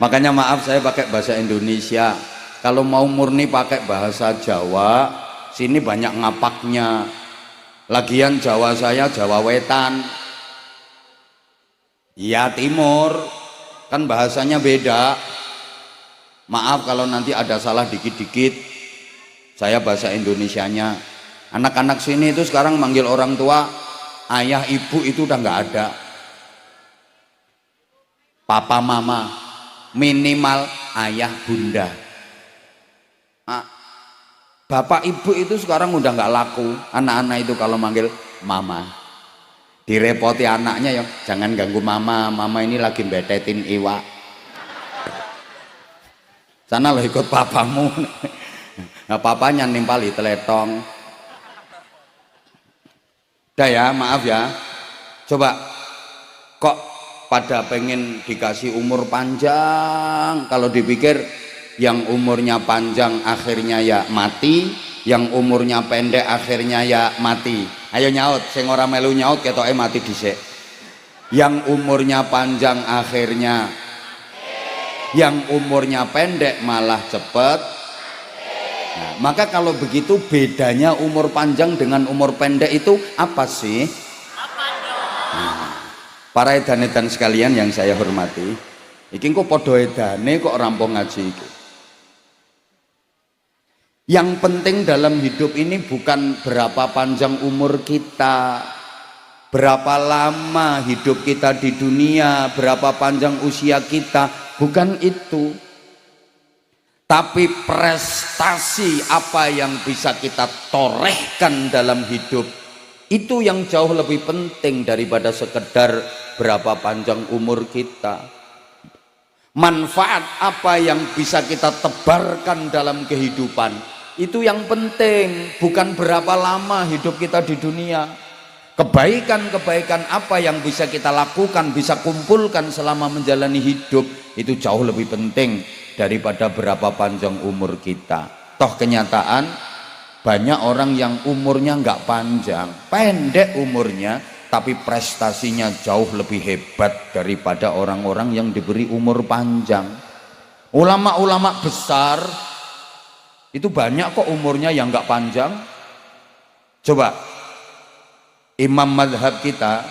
Makanya maaf saya pakai bahasa Indonesia. Kalau mau murni pakai bahasa Jawa, sini banyak ngapaknya. Lagian Jawa saya Jawa Wetan. Ya timur, kan bahasanya beda. Maaf kalau nanti ada salah dikit-dikit. Saya bahasa Indonesianya. Anak-anak sini itu sekarang manggil orang tua ayah ibu itu udah nggak ada. Papa mama, minimal ayah bunda. Bapak ibu itu sekarang udah nggak laku. Anak-anak itu kalau manggil mama, direpoti anaknya ya, jangan ganggu mama, mama ini lagi betetin iwak. Sana lo ikut papamu. Nah, papanya nimpali teletong. Udah ya, maaf ya. Coba kok pada pengen dikasih umur panjang, kalau dipikir yang umurnya panjang akhirnya ya mati, yang umurnya pendek akhirnya ya mati. Ayo nyaut, sing ora melu nyaut ketoke mati dhisik. Yang umurnya panjang akhirnya, yang umurnya pendek malah cepet. Nah, maka kalau begitu bedanya umur panjang dengan umur pendek itu apa sih? Nah, para edan-edan sekalian yang saya hormati, iki kok podo edane kok rampung ngaji iki. Yang penting dalam hidup ini bukan berapa panjang umur kita, berapa lama hidup kita di dunia, berapa panjang usia kita, bukan itu. Tapi prestasi apa yang bisa kita torehkan dalam hidup, itu yang jauh lebih penting daripada sekedar berapa panjang umur kita. Manfaat apa yang bisa kita tebarkan dalam kehidupan, itu yang penting, bukan berapa lama hidup kita di dunia. Kebaikan-kebaikan apa yang bisa kita lakukan, bisa kumpulkan selama menjalani hidup, itu jauh lebih penting daripada berapa panjang umur kita. Toh kenyataan banyak orang yang umurnya nggak panjang, pendek umurnya, tapi prestasinya jauh lebih hebat daripada orang-orang yang diberi umur panjang. Ulama-ulama besar itu banyak kok umurnya yang nggak panjang. Coba imam madhab kita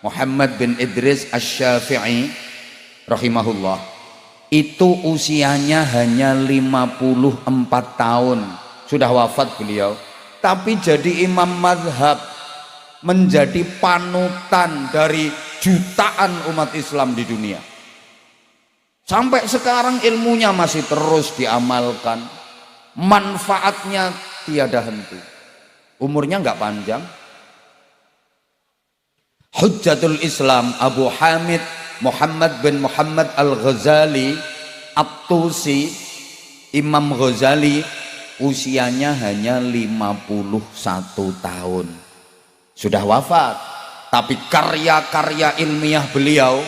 Muhammad bin Idris Asy-Syafi'i rahimahullah, itu usianya hanya 54 tahun, sudah wafat beliau, tapi jadi imam madhab, menjadi panutan dari jutaan umat Islam di dunia. Sampai sekarang ilmunya masih terus diamalkan, manfaatnya tiada henti. Umurnya nggak panjang. Hujjatul Islam Abu Hamid Muhammad bin Muhammad Al-Ghazali At-Tusi, Imam Ghazali, usianya hanya 51 tahun, sudah wafat, tapi karya-karya ilmiah beliau,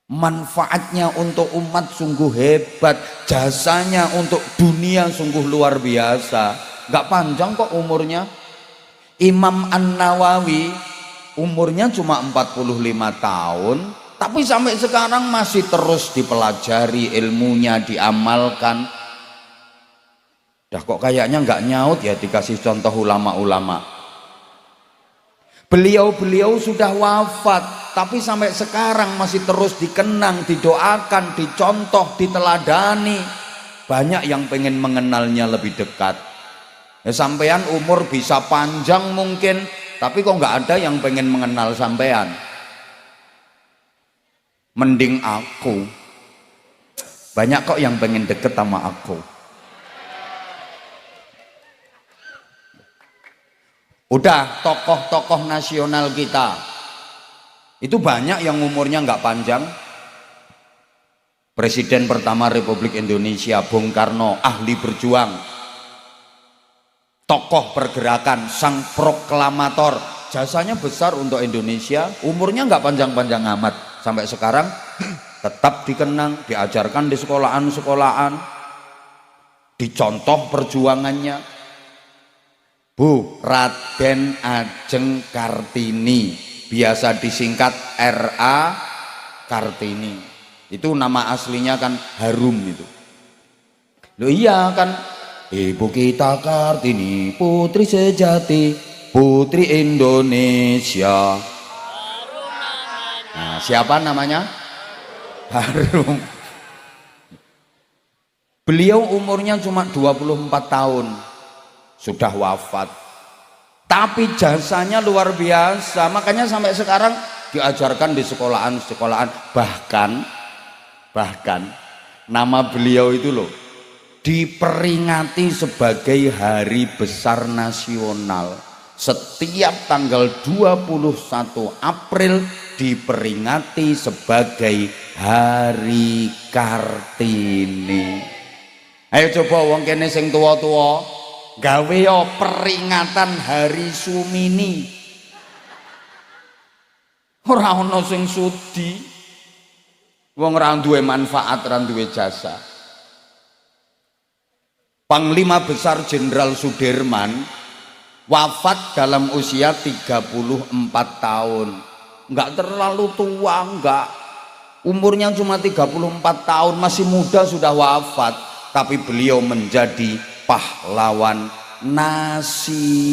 manfaatnya untuk umat sungguh hebat, jasanya untuk dunia sungguh luar biasa. Gak panjang kok umurnya. Imam An-Nawawi umurnya cuma 45 tahun, tapi sampai sekarang masih terus dipelajari, ilmunya diamalkan. Dah kok kayaknya nggak nyaut ya dikasih contoh ulama-ulama. Beliau-beliau sudah wafat, tapi sampai sekarang masih terus dikenang, didoakan, dicontoh, diteladani. Banyak yang pengen mengenalnya lebih dekat. Ya, sampean umur bisa panjang mungkin, tapi kok nggak ada yang pengen mengenal sampean. Mending aku. Banyak kok yang pengen deket sama aku. Udah, tokoh-tokoh nasional kita itu banyak yang umurnya nggak panjang. Presiden pertama Republik Indonesia Bung Karno, ahli berjuang, tokoh pergerakan, sang proklamator, jasanya besar untuk Indonesia. Umurnya nggak panjang-panjang amat, sampai sekarang tetap dikenang, diajarkan di sekolahan-sekolahan, dicontoh perjuangannya. Bu Raden Ajeng Kartini, biasa disingkat RA Kartini. Itu nama aslinya kan Harum itu. Loh iya kan, Ibu kita Kartini, putri sejati, putri Indonesia. Nah, siapa namanya? Harum. Beliau umurnya cuma 24 tahun, sudah wafat. Tapi jasanya luar biasa, makanya sampai sekarang diajarkan di sekolahan-sekolahan. Bahkan nama beliau itu loh diperingati sebagai hari besar nasional. Setiap tanggal 21 April diperingati sebagai Hari Kartini. Ayo coba wong kene sing tua-tua gawe yo peringatan Hari Sumini. Ora ana sing sudi. Wong ora duwe manfaat, ora duwe jasa. Panglima Besar Jenderal Sudirman wafat dalam usia 34 tahun. Enggak terlalu tua, enggak. Umurnya cuma 34 tahun, masih muda sudah wafat. Tapi beliau menjadi pahlawan nasional.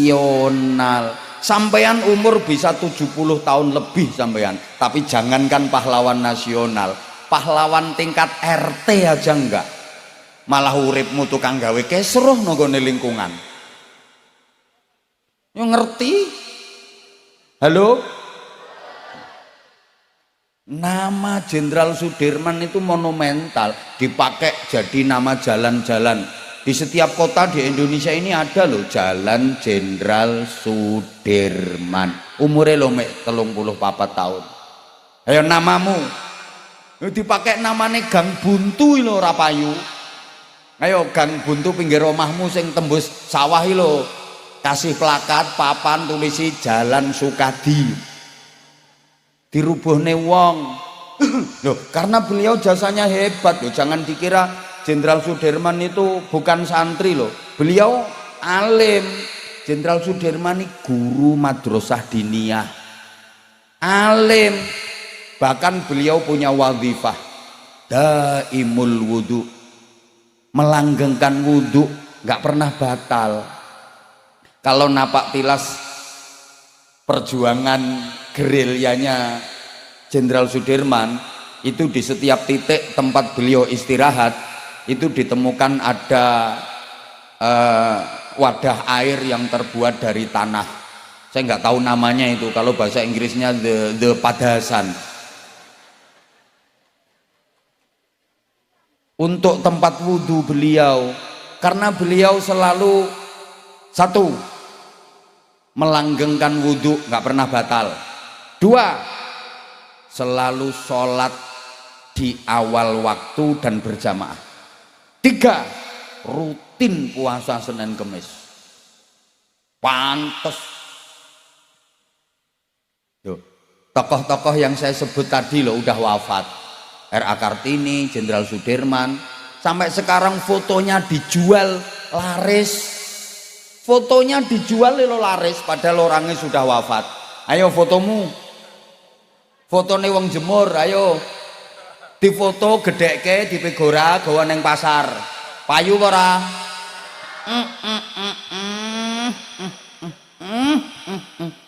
Sampean umur bisa 70 tahun lebih sampean, tapi jangankan pahlawan nasional, pahlawan tingkat RT aja enggak. Malah uripmu tukang gawe kesroh nggone lingkungan. Yo ngerti? Halo? Nama Jenderal Sudirman itu monumental, dipakai jadi nama jalan-jalan. Di setiap kota di Indonesia ini ada loh Jalan Jenderal Sudirman. Umurnya lo mek 34 tahun. Ayo namamu. Dipakai namanya Gang Buntu lo rapayu. Ayo Gang Buntu pinggir omahmu sing tembus sawah lo. Kasih plakat papan tulisi Jalan Sukadi. Dirubuhne wong. Loh, karena beliau jasanya hebat loh. Jangan dikira Jenderal Sudirman itu bukan santri loh. Beliau alim. Jenderal Sudirman ini guru madrasah diniyah. Alim. Bahkan beliau punya wadhifah daimul wudu. Melanggengkan wudu nggak pernah batal. Kalau napak tilas perjuangan gerilyanya Jenderal Sudirman itu di setiap titik tempat beliau istirahat itu ditemukan ada wadah air yang terbuat dari tanah. Saya nggak tahu namanya itu, kalau bahasa Inggrisnya the padasan. Untuk tempat wudhu beliau, karena beliau selalu satu, melanggengkan wudhu nggak pernah batal. Dua, selalu sholat di awal waktu dan berjamaah. Tiga, rutin puasa Senin Kemis. Pantes. Tokoh-tokoh yang saya sebut tadi loh udah wafat. R.A. Kartini, Jenderal Sudirman, sampai sekarang fotonya dijual laris. Fotonya dijual lo laris padahal orangnya sudah wafat. Ayo fotomu, fotone wong Jemur, ayo difoto gedeke dipegora gawa neng pasar. Payu ora?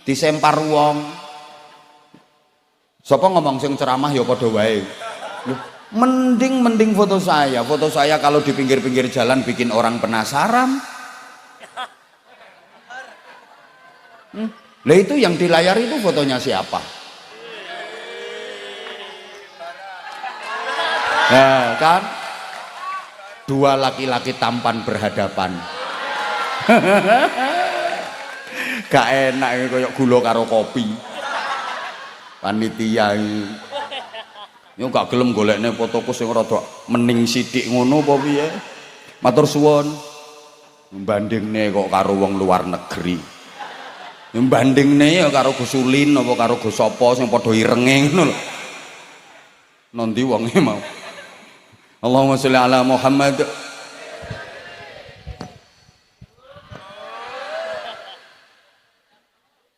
Disempar wong. Sapa ngomong sing ceramah ya padha wae. Mending foto saya kalau di pinggir-pinggir jalan bikin orang penasaran. Lah itu yang di layar itu fotonya siapa? Nah, kan dua laki-laki tampan berhadapan. Gak enak kayak gula karo kopi. Panitia iki. Yo gak gelem golekne fotoku sing rada mening sithik ngono apa piye? Matur suwun. Mbandingne kok karo wong luar negeri. Mbandingne ya karo Gus Ulin apa karo Gus sapa sing padha irenge ngono lho. Nondi wonge mau. Allahumma sholli ala Muhammad.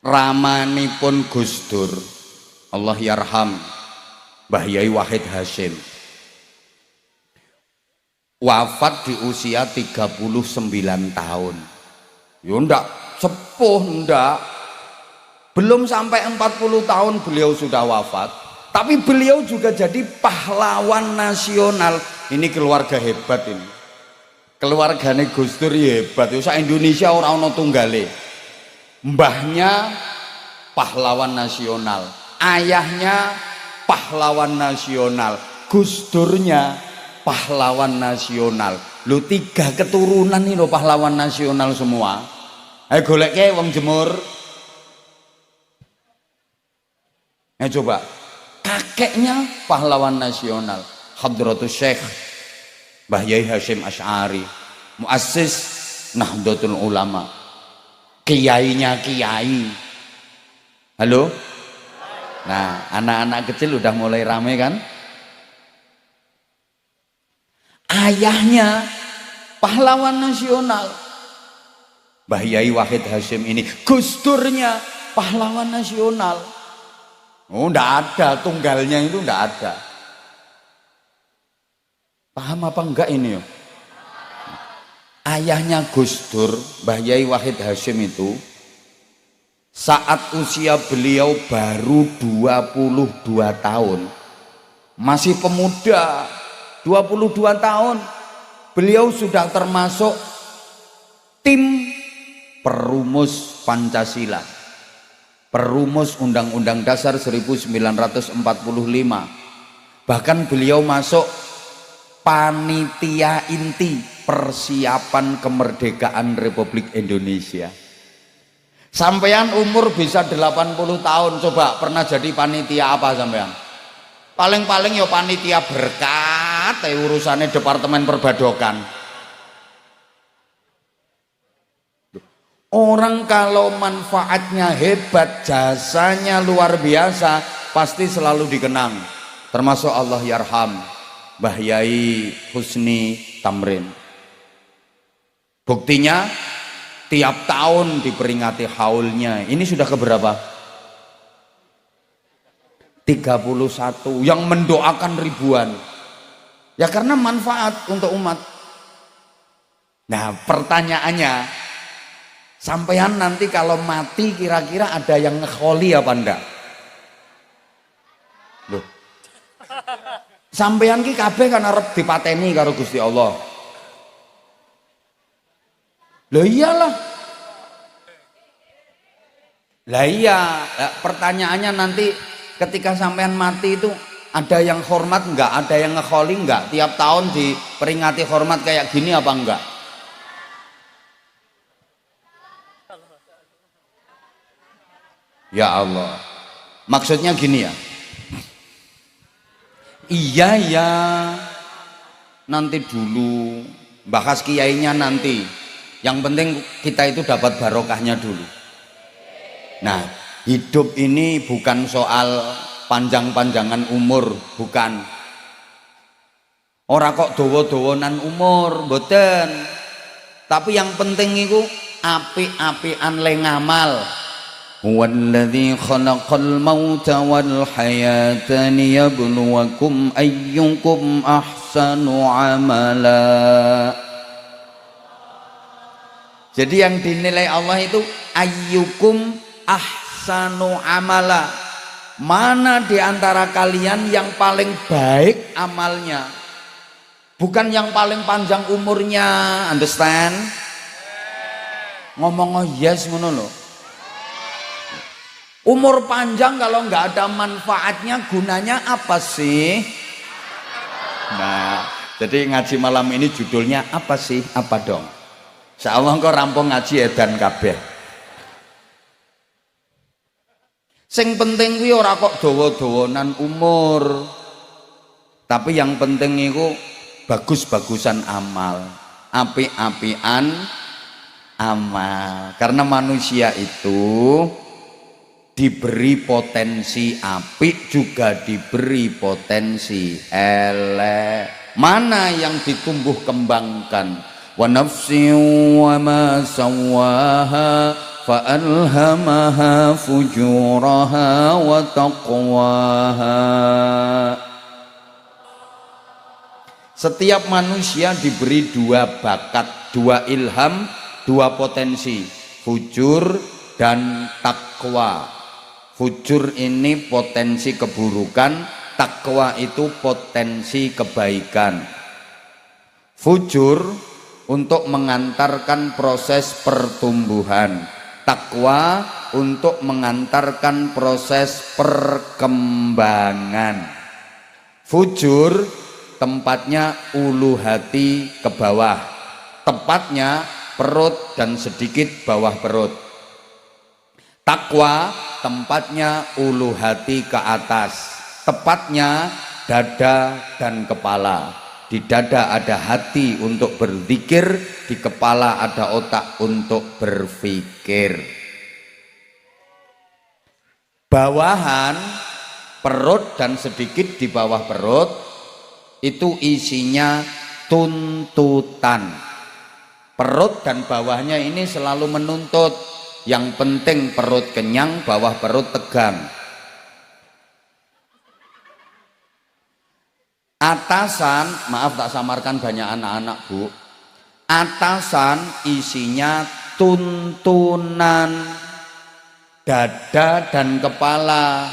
Ramanipun Gus Dur, Allah yarham, Mbah Yai Wahid Hasyim wafat di usia 39 tahun. Ya ndak sepuh, ndak. Belum sampai 40 tahun beliau sudah wafat. Tapi beliau juga jadi pahlawan nasional. Ini keluarga hebat ini. Keluargane Gus Dur hebat. Sak Indonesia ora ono tunggale. Mbahnya pahlawan nasional, ayahnya pahlawan nasional, Gus Durnya pahlawan nasional. Lu 3 keturunan nih lo pahlawan nasional semua. Ayo golek ke wong Jemur. Coba kakeknya pahlawan nasional, Hadratus Syekh Mbah Yai Hasyim Asy'ari, muassis Nahdlatul Ulama, kiainya kiai. Halo? Nah, anak-anak kecil udah mulai rame kan? Ayahnya pahlawan nasional, Mbah Yai Wahid Hasyim ini. Gus Durnya pahlawan nasional. Oh, enggak ada tunggalnya, itu enggak ada. Paham apa enggak ini ya? Ayahnya Gus Dur, Mbah Yai Wahid Hasyim itu saat usia beliau baru 22 tahun, masih pemuda, 22 tahun, beliau sudah termasuk tim perumus Pancasila, perumus Undang-Undang Dasar 1945. Bahkan beliau masuk panitia inti persiapan kemerdekaan Republik Indonesia. Sampean umur bisa 80 tahun, coba pernah jadi panitia apa sampean? Paling-paling ya panitia berkat, urusannya Departemen Perbadokan. Orang kalau manfaatnya hebat, jasanya luar biasa, pasti selalu dikenang. Termasuk Allah yarham Mbah Yai Husni Tamrin. Buktinya tiap tahun diperingati haulnya. Ini sudah keberapa? 31, yang mendoakan ribuan. Ya karena manfaat untuk umat. Nah, pertanyaannya, sampean nanti kalau mati kira-kira ada yang ngekholi apa enggak? Loh. Sampean ki kabeh kan arep dipateni karo Gusti Allah. Loh iyalah. Lah iya, pertanyaannya nanti ketika sampean mati itu ada yang hormat enggak? Ada yang ngekholi enggak? Tiap tahun diperingati hormat kayak gini apa enggak? Ya Allah, maksudnya gini ya, iya ya, nanti dulu, bahas kiainya nanti, yang penting kita itu dapat barokahnya dulu. Nah, hidup ini bukan soal panjang-panjangan umur, bukan. Ora kok dawa-dawanan umur, mboten. Tapi yang penting itu apik-apikan le ngamal. Huwallazi khalaqal mauta wal hayata liyabluwakum ayyukum ahsanu amala. Jadi yang dinilai Allah itu ayyukum ahsanu amala. Mana di antara kalian yang paling baik amalnya? Bukan yang paling panjang umurnya, understand? Ngomong yes ngono lho. Umur panjang kalau nggak ada manfaatnya, gunanya apa sih? Nah, jadi ngaji malam ini judulnya apa sih? Apa dong? Insyaallah engko rampung ngaji edan kabeh. Sing penting kuwi ora kok dawa-dawanan umur. Tapi yang penting iku bagus-bagusan amal, apik-apikan amal. Karena manusia itu diberi potensi apik, juga diberi potensi elek. Mana yang ditumbuh kembangkan? Wa nafsin wa ma sawaha fa alhamaha fujuraha wa taqwaha. Setiap manusia diberi dua bakat, dua ilham, dua potensi, fujur dan takwa. Fujur ini potensi keburukan, takwa itu potensi kebaikan. Fujur untuk mengantarkan proses pertumbuhan, takwa untuk mengantarkan proses perkembangan. Fujur tempatnya ulu hati ke bawah, tepatnya perut dan sedikit bawah perut. Takwa tempatnya ulu hati ke atas, tepatnya dada dan kepala. Di dada ada hati untuk berzikir, di kepala ada otak untuk berpikir. Bawahan, perut dan sedikit di bawah perut, itu isinya tuntutan. Perut dan bawahnya ini selalu menuntut, yang penting perut kenyang, bawah perut tegang. Atasan, maaf tak samarkan banyak anak-anak bu, atasan isinya tuntunan, dada dan kepala,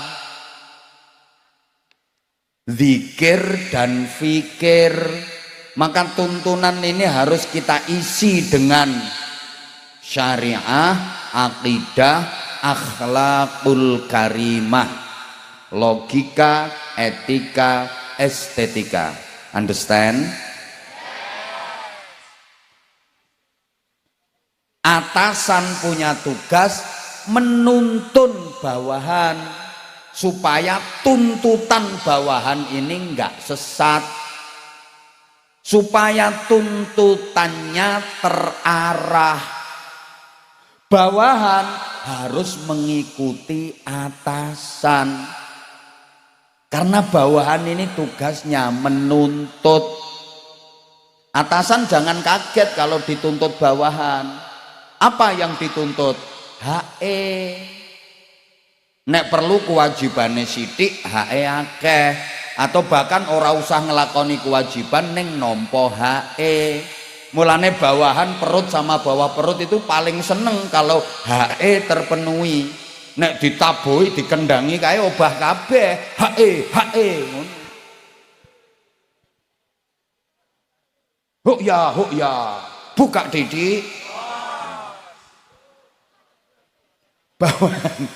zikir dan fikir. Maka tuntunan ini harus kita isi dengan syariah, akidah, akhlakul karimah, logika, etika, estetika. Understand? Atasan punya tugas menuntun bawahan supaya tuntutan bawahan ini enggak sesat, supaya tuntutannya terarah. Bawahan harus mengikuti atasan. Karena bawahan ini tugasnya menuntut. Atasan jangan kaget kalau dituntut bawahan. Apa yang dituntut? HE. Nek perlu kewajibannya sithik, HE akeh. Atau bahkan ora usah ngelakoni kewajiban ning nompo HE. Mulane bawahan perut sama bawah perut itu paling seneng kalau HE terpenuhi. Nek ditabuhi dikendangi kae obah kabeh, HE huk ya buka didik bawahan.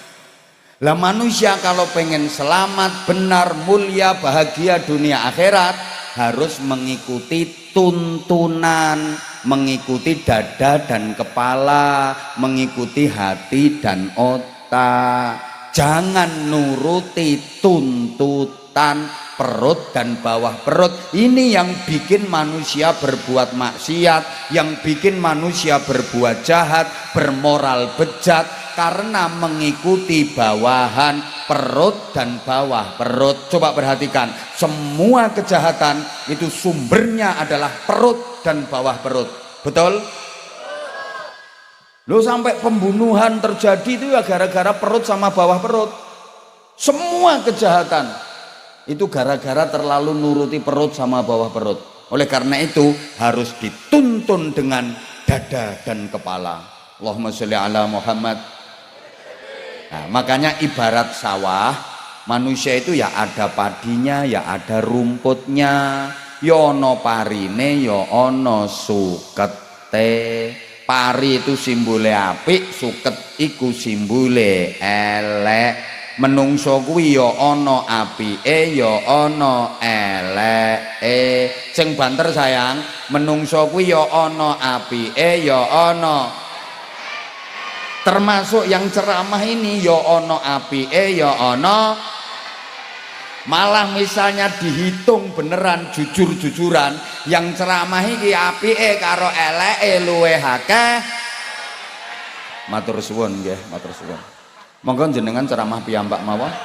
Lah manusia kalau pengen selamat, benar, mulia, bahagia dunia akhirat harus mengikuti tuntunan, mengikuti dada dan kepala, mengikuti hati dan otak. Jangan nuruti tuntutan perut dan bawah perut. Ini yang bikin manusia berbuat maksiat, yang bikin manusia berbuat jahat, bermoral bejat, karena mengikuti bawahan perut dan bawah perut. Coba perhatikan, semua kejahatan itu sumbernya adalah perut dan bawah perut. Betul? Lo sampai pembunuhan terjadi itu ya gara-gara perut sama bawah perut. Semua kejahatan itu gara-gara terlalu nuruti perut sama bawah perut. Oleh karena itu harus dituntun dengan dada dan kepala. Allahumma sholli ala Muhammad. Nah, makanya ibarat sawah, manusia itu ya ada padinya, ya ada rumputnya, ya ono parine, ya ono sukete. Pari itu simbole apik, suket iku simbole elek. Menungso kuwi ya ana apike, ya ana eleke. Sing banter sayang, menungso kuwi ya ana apike, ya ana. Termasuk yang ceramah ini ya ana apike, ya ana. Malah misalnya dihitung beneran jujur-jujuran, yang ceramah iki apike karo eleke luwih akeh. Matur suwun nggih, matur suwun. Monggo jenengan ceramah piyambak mawon.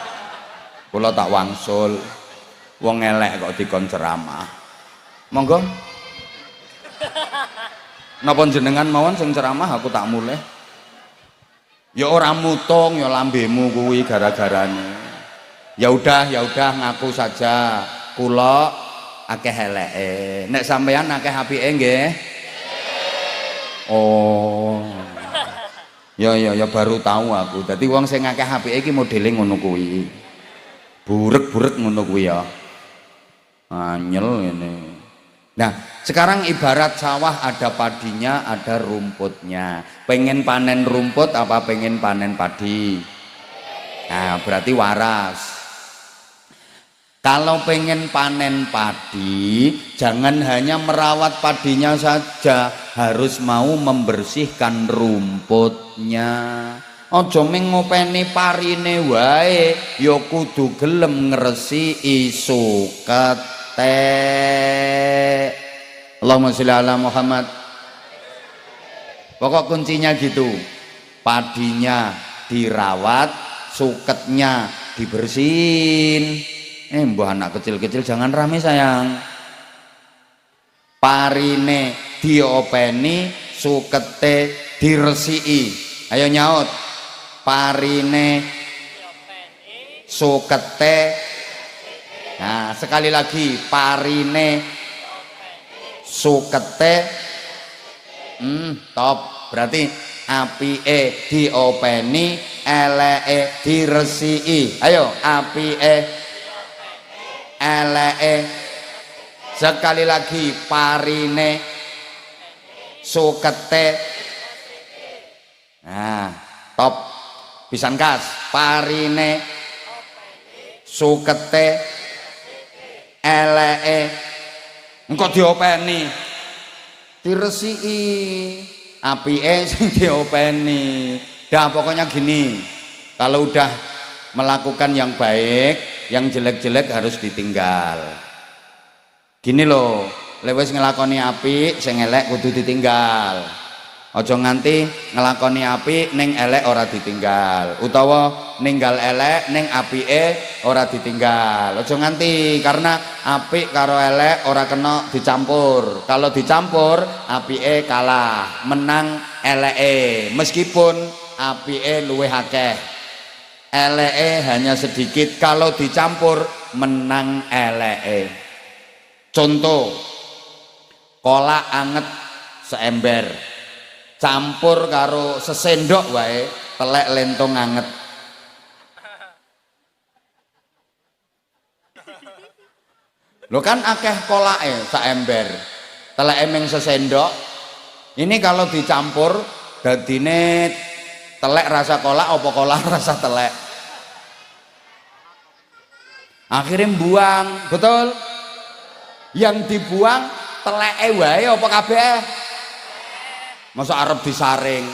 Kula tak wangsul. Wong elek kok dikon ceramah. Monggo. Napa jenengan mawon sing ceramah aku tak mulih. Ya ora mutung ya lambemu kuwi gara-garane. Ya udah ngaku saja. Kula akeh eleke. Nek sampean akeh apike nggih. Oh. Ya baru tahu aku. Dadi wong sing akeh apike iki modele ngono kuwi. Burek-burek ngono kuwi ya. Anyel ini. Nah, sekarang ibarat sawah ada padinya, ada rumputnya. Pengen panen rumput apa pengen panen padi? Nah, berarti waras. Kalau pengen panen padi, jangan hanya merawat padinya saja, harus mau membersihkan rumputnya. Aja mung ngopeni parine wae, ya kudu gelem ngresiki sukete. Allahumma sholli ala Muhammad. Pokok kuncinya gitu. Padinya dirawat, suketnya dibersihin. Mbah anak kecil-kecil jangan rame sayang. Parine diopeni, sukete diresiki. Ayo nyaut. Parine sukete. Nah, sekali lagi parine sukete. Top. Berarti apike diopeni, eleke diresiki. Ayo, apike eleke. Sekali lagi parine sukete. Nah, top. Pisan kas. Parine sukete eleke. Engko diopeni diresiki, apike sing diopeni. Dah pokoknya gini, kalau udah melakukan yang baik, yang jelek-jelek harus ditinggal. Gini loh, lewes ngelakoni apik, sing elek kudu ditinggal. Aja nganti ngelakoni apik ning elek ora ditinggal, utawa ninggal elek ning apike ora ditinggal. Aja nganti karena apik karo elek ora kena dicampur. Kalau dicampur apike kalah, menang eleke. Meskipun apike luwih akeh, eleke hanya sedikit. Kalau dicampur menang eleke. Contoh, kolak anget seember, campur karo sesendok wae telek lentong anget. Lo kan akeh kolake saember, telek emeng sesendok. Ini kalau dicampur dadine telek rasa kolak apa kolak rasa telek. Akhirnya buang, betul? Yang dibuang teleke wae apa kabeh? Masa arep disaring?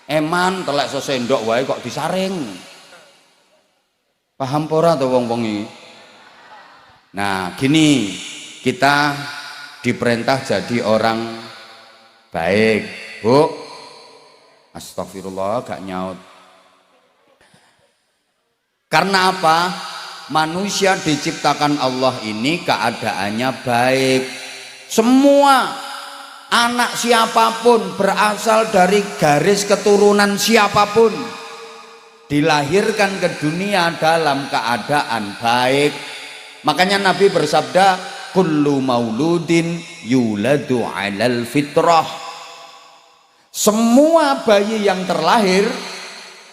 Eman telek sesendok wae kok disaring. Paham ora to wong-wong iki? Nah, gini, kita diperintah jadi orang baik. Bu. Astagfirullah, gak nyaut. Karena apa? Manusia diciptakan Allah ini keadaannya baik. Semua anak siapapun, berasal dari garis keturunan siapapun, dilahirkan ke dunia dalam keadaan baik. Makanya Nabi bersabda, kullu mauludin yuladu 'alal fitrah. Semua bayi yang terlahir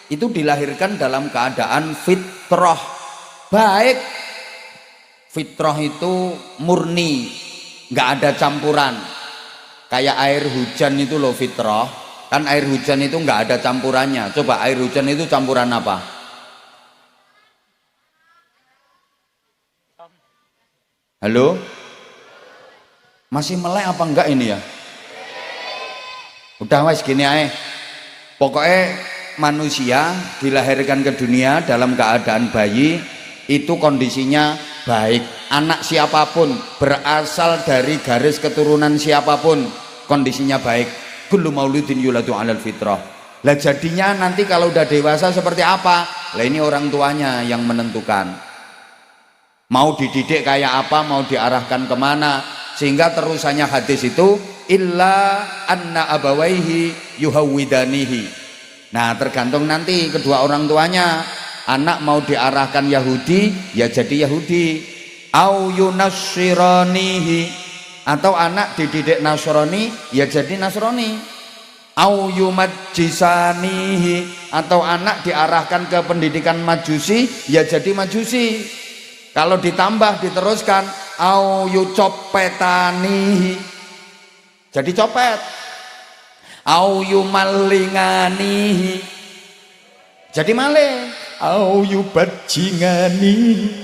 itu dilahirkan dalam keadaan fitrah, baik. Fitrah itu murni, nggak ada campuran. Kayak air hujan itu loh fitrah. Kan air hujan itu nggak ada campurannya. Coba air hujan itu campuran apa? Halo? Masih melek apa enggak ini ya? Udah wes gini aja. Pokoknya manusia dilahirkan ke dunia dalam keadaan bayi, itu kondisinya baik. Anak siapapun, berasal dari garis keturunan siapapun, kondisinya baik. Kullu mauludin yuladu 'alal fitrah. Lah jadinya nanti kalau udah dewasa seperti apa? Lah ini orang tuanya yang menentukan. Mau dididik kayak apa, mau diarahkan kemana. Sehingga terusannya hadis itu, illa anna abawaihi yuhawwidanihi. Nah, tergantung nanti kedua orang tuanya. Anak mau diarahkan Yahudi, ya jadi Yahudi. au yunassiranihi, atau anak dididik Nasrani ya jadi Nasrani, au yumajjisanihi, atau anak diarahkan ke pendidikan Majusi ya jadi Majusi. Kalau ditambah diteruskan au yucopetanihi jadi copet, au yumalinganihi jadi maling, au yubajingani.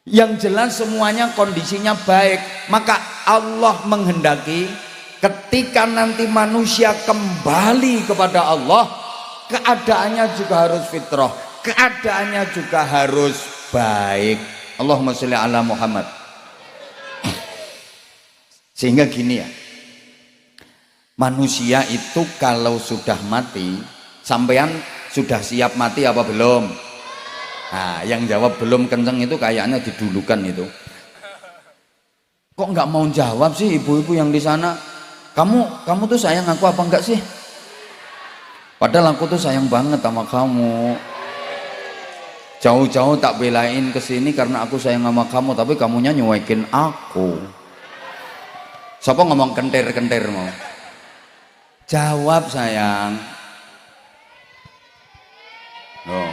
Yang jelas semuanya kondisinya baik. Maka Allah menghendaki ketika nanti manusia kembali kepada Allah, keadaannya juga harus fitrah, keadaannya juga harus baik. Allahumma sholli ala Muhammad. Sehingga gini ya, manusia itu kalau sudah mati, sampean sudah siap mati apa belum? Nah, yang jawab belum kenceng itu kayaknya didulukan itu. Kok nggak mau jawab sih ibu-ibu yang di sana? Kamu tuh sayang aku apa enggak sih? Padahal aku tuh sayang banget sama kamu. Jauh-jauh tak belain kesini karena aku sayang sama kamu, tapi kamunya nyuekin aku. Siapa ngomong kentir-kentir mau? Jawab sayang. Oh.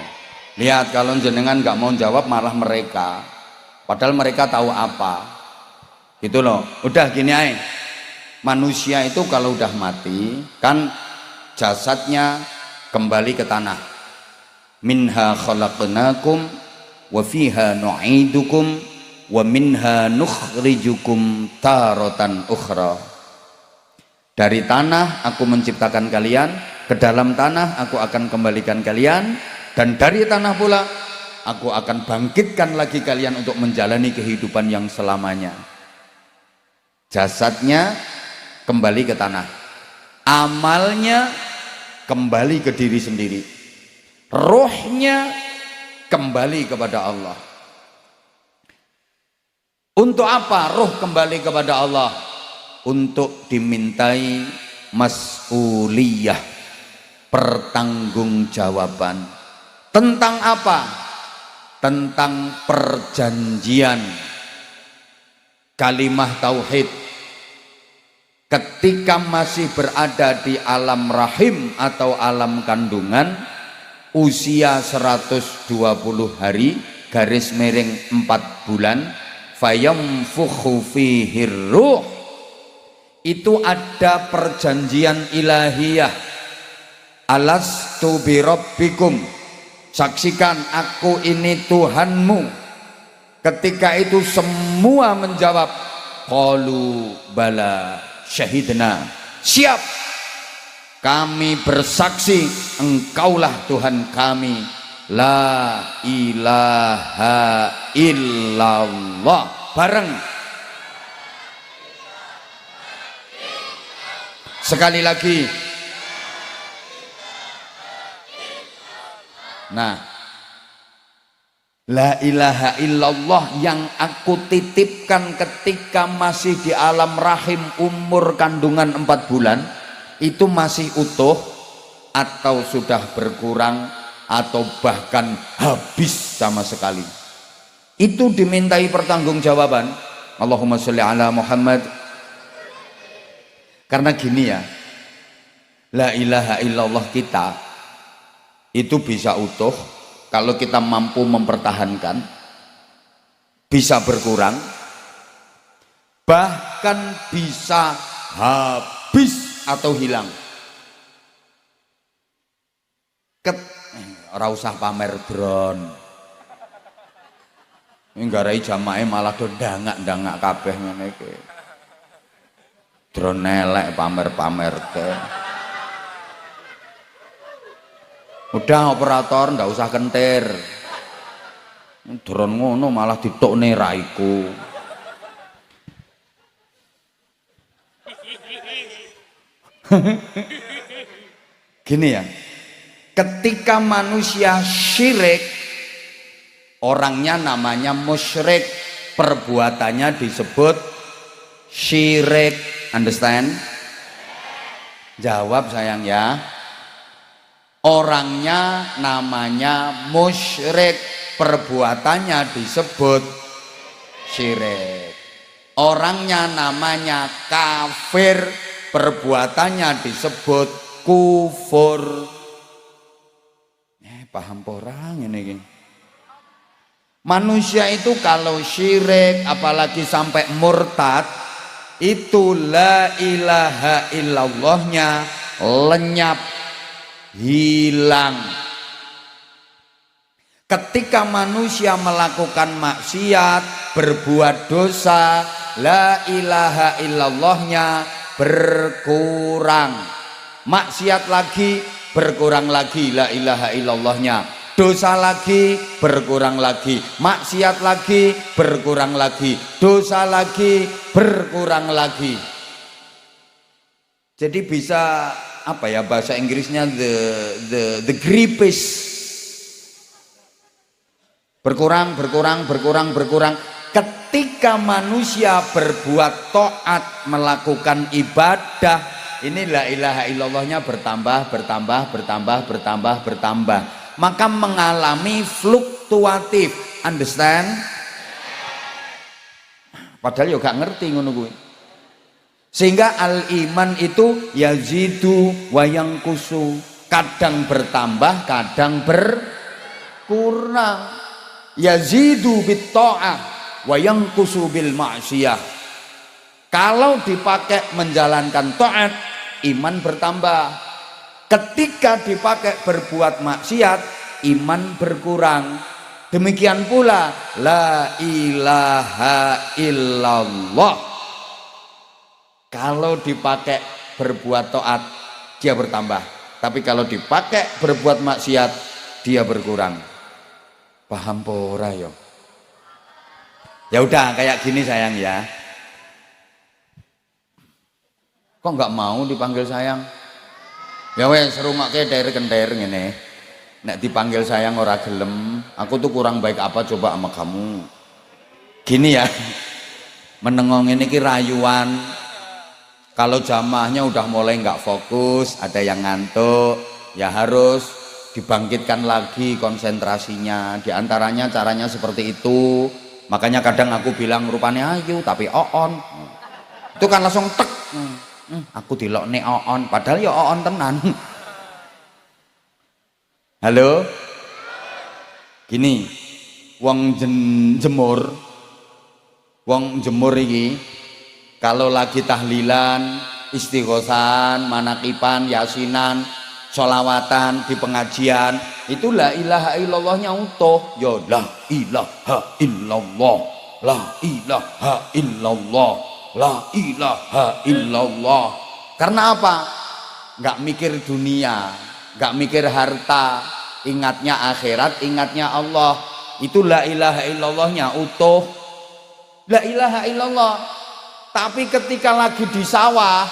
Lihat kalau jenengan nggak mau jawab malah mereka, padahal mereka tahu apa gitu loh. Udah gini aja, manusia itu kalau udah mati kan jasadnya kembali ke tanah. Minha khalaqnakum wa fiha nu'idukum wa minha nukhrijukum taratan ukhra. Dari tanah aku menciptakan kalian, ke dalam tanah aku akan kembalikan kalian, dan dari tanah pula aku akan bangkitkan lagi kalian untuk menjalani kehidupan yang selamanya. Jasadnya kembali ke tanah, amalnya kembali ke diri sendiri, rohnya kembali kepada Allah. Untuk apa roh kembali kepada Allah? Untuk dimintai mas'uliyah, pertanggungjawaban. Tentang apa? Tentang perjanjian kalimah tauhid. Ketika masih berada di alam rahim atau alam kandungan, usia 120 hari garis miring 4 bulan, fayamfukhu fihi ruh, itu ada perjanjian ilahiyah. Alastu birabbikum, saksikan aku ini Tuhanmu. Ketika itu semua menjawab qalu bala syahidna, siap kami bersaksi engkaulah Tuhan kami, la ilaha illallah. Bareng sekali lagi. Nah, la ilaha illallah yang aku titipkan ketika masih di alam rahim umur kandungan 4 bulan itu masih utuh atau sudah berkurang atau bahkan habis sama sekali, itu dimintai pertanggungjawaban. Allahumma sholli ala Muhammad. Karena gini ya, la ilaha illallah kita itu bisa utuh kalau kita mampu mempertahankan, bisa berkurang, bahkan bisa habis atau hilang. Ora usah pamer drone, nggarai jamaah malah do ndangak kabeh ngene iki. Drone elek pamer-pamer ke. Udah operator ndak usah kentir. Drone ngono malah ditokne raiku. Gini ya, ketika manusia syirik, orangnya namanya musyrik, perbuatannya disebut syirik. Understand? Jawab sayang ya. Orangnya namanya musyrik, perbuatannya disebut syirik. Orangnya namanya kafir, perbuatannya disebut kufur. Paham orang ini. Manusia itu kalau syirik apalagi sampai murtad, itu la ilaha illallahnya lenyap, hilang. Ketika manusia melakukan maksiat, berbuat dosa, la ilaha illallahnya berkurang. Maksiat lagi, berkurang lagi la ilaha illallahnya. Dosa lagi, berkurang lagi. Maksiat lagi, berkurang lagi. Dosa lagi, berkurang lagi. Jadi bisa apa ya bahasa Inggrisnya the gripes. Berkurang. Ketika manusia berbuat taat, melakukan ibadah, ini la ilaha illallahnya bertambah. Maka mengalami fluktuatif. Understand? Padahal ya gak ngerti ngono kuwi. Sehingga al-iman itu yazidu wa yanqusu. Kadang bertambah, kadang berkurang. Yazidu bit ta'ah wa yanqusu bil ma'siyah. Kalau dipakai menjalankan taat, iman bertambah. Ketika dipakai berbuat maksiat, iman berkurang. Demikian pula la ilaha illallah. Kalau dipakai berbuat taat, dia bertambah. Tapi kalau dipakai berbuat maksiat, dia berkurang. Paham pora yo? Ya udah kayak gini sayang ya. Kok nggak mau dipanggil sayang? Ya wes rumake daer-kender ngene. Nek dipanggil sayang ora gelem, aku tuh kurang baik apa coba sama kamu? Gini ya. Menengong ini ki rayuan. Kalau jamaahnya udah mulai nggak fokus, ada yang ngantuk, ya harus dibangkitkan lagi konsentrasinya. Di antaranya caranya seperti itu. Makanya kadang aku bilang rupanya ayu tapi oon. Itu kan langsung tek. Aku dilokne oon, padahal ya oon tenan. Halo? Gini, wong jemur. Wong jemur iki kalau lagi tahlilan, istighosan, manakipan, yasinan, sholawatan di pengajian, itu la ilaha illallahnya utuh. Ya la ilaha illallah, la ilaha illallah, la ilaha illallah. Karena apa? Nggak mikir dunia, nggak mikir harta, ingatnya akhirat, ingatnya Allah. Itu la ilaha illallahnya utuh, la ilaha illallah. Tapi ketika lagi di sawah,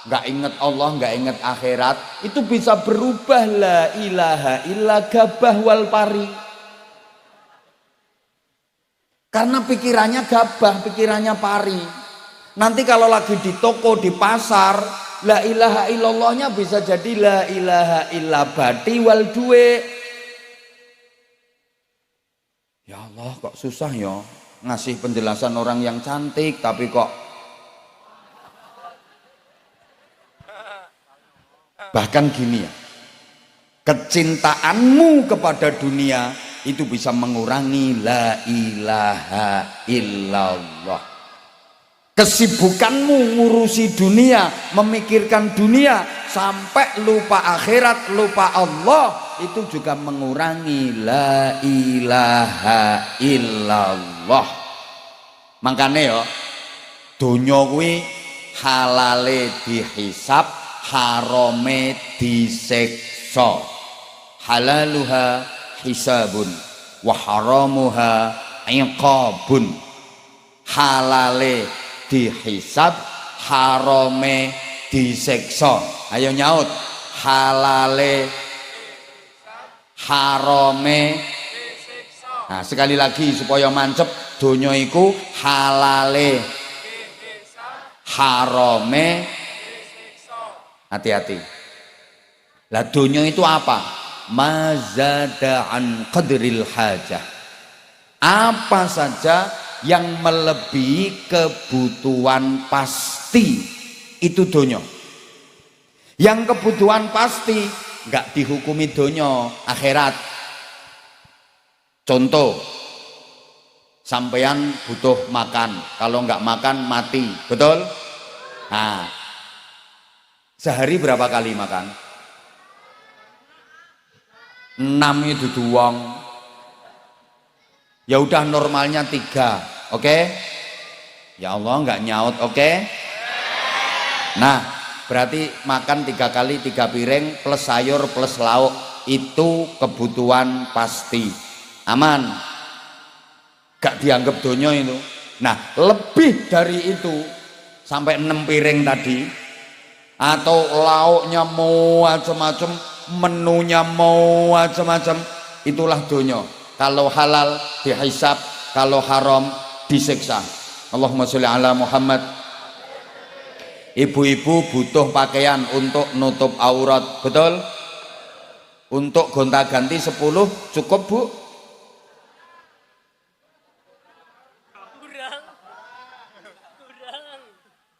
nggak inget Allah, nggak inget akhirat, itu bisa berubah la ilaha illa gabah wal pari. Karena pikirannya gabah, pikirannya pari. Nanti kalau lagi di toko, di pasar, la ilaha illallahnya bisa jadi la ilaha illa bati wal duwe. Ya Allah, kok susah ya ngasih penjelasan orang yang cantik, tapi kok bahkan gini ya, kecintaanmu kepada dunia itu bisa mengurangi la ilaha illallah. Kesibukanmu ngurusi dunia, memikirkan dunia sampai lupa akhirat, lupa Allah, itu juga mengurangi la ilaha illallah. Makanya ya, dunya kuwi halale dihisab, harame disiksa. Halaluha hisabun wa haramuha iqabun. Halale dihisab, harame disiksa. Ayo nyaut. Halale harame disiksa. Nah, sekali lagi supaya mancep, donya iku halale harame. Hati-hati. Lah donya itu apa? Mazada an qadril hajah. Apa saja yang melebihi kebutuhan pasti itu donya. Yang kebutuhan pasti nggak dihukumi donya, akhirat. Contoh, sampean butuh makan, kalau nggak makan mati, betul? Nah, sehari berapa kali makan? 6 itu doang. Ya udah normalnya 3, oke? Ya Allah nggak nyaut, oke? Nah, berarti makan 3 kali 3 piring plus sayur plus lauk, itu kebutuhan pasti, aman, gak dianggap donya itu. Nah, lebih dari itu sampai 6 piring tadi, atau lauknya mau macam-macam, menunya mau macam-macam, itulah donya. Kalau halal dihisab, kalau haram disiksa. Allahumma sholli ala Muhammad. Ibu-ibu butuh pakaian untuk nutup aurat, betul? Untuk gonta-ganti 10 cukup, Bu?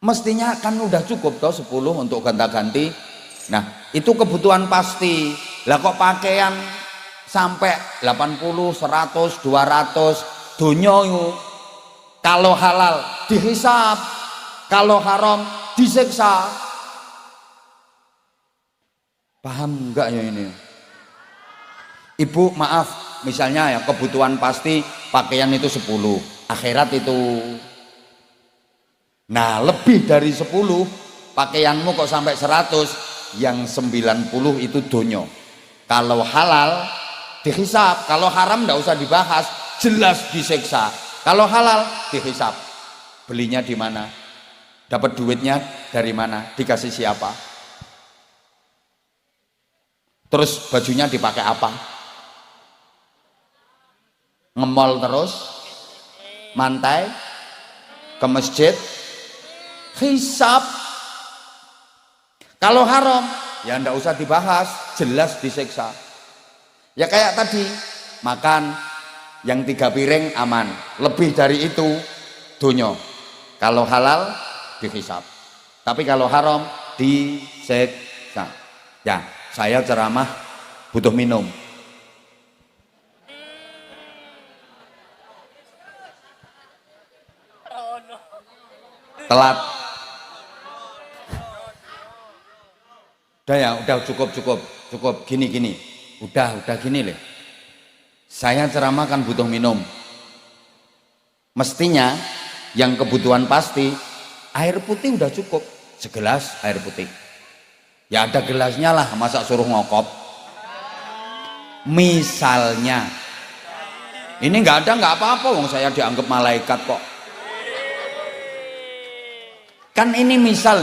Mestinya kan udah cukup toh 10 untuk gonta-ganti. Nah, itu kebutuhan pasti. Lah kok pakaian sampai 80, 100, 200 donya itu. Kalau halal dihisab, kalau haram disiksa. Paham enggak ya ini? Ibu maaf, misalnya ya kebutuhan pasti pakaian itu 10, akhirat itu. Nah, lebih dari 10 pakaianmu kok sampai 100, yang 90 itu donya. Kalau halal dihisab, kalau haram enggak usah dibahas, jelas disiksa. Kalau halal dihisab. Belinya di mana? Dapat duitnya dari mana? Dikasih siapa? Terus bajunya dipakai apa? Ngemol terus? Mantai? Ke masjid? Hisab. Kalau haram ya ndak usah dibahas, jelas disiksa. Ya kayak tadi, makan yang 3 piring aman, lebih dari itu donya. Kalau halal dihisab, tapi kalau haram disiksa. Ya, saya ceramah butuh minum. Telat. Udah ya, udah cukup. Gini. Udah gini leh. Saya ceramah kan butuh minum. Mestinya yang kebutuhan pasti air putih udah cukup, segelas air putih. Ya ada gelasnya lah, masa suruh ngokop. Misalnya, ini nggak ada nggak apa-apa, wong saya dianggap malaikat kok. Kan ini misal.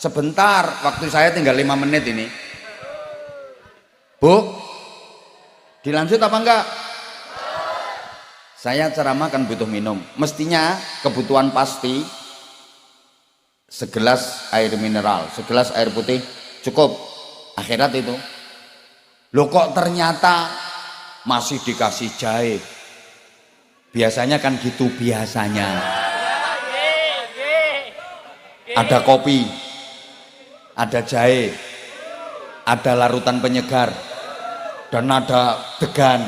Sebentar, waktu saya tinggal 5 menit ini. Bu, dilanjut apa enggak? Saya ceramah kan butuh minum. Mestinya kebutuhan pasti segelas air mineral, segelas air putih cukup. Akhirat itu. Loh kok ternyata masih dikasih jahe. Biasanya kan gitu biasanya. Ada kopi, ada jahe, ada larutan penyegar, dan ada degan.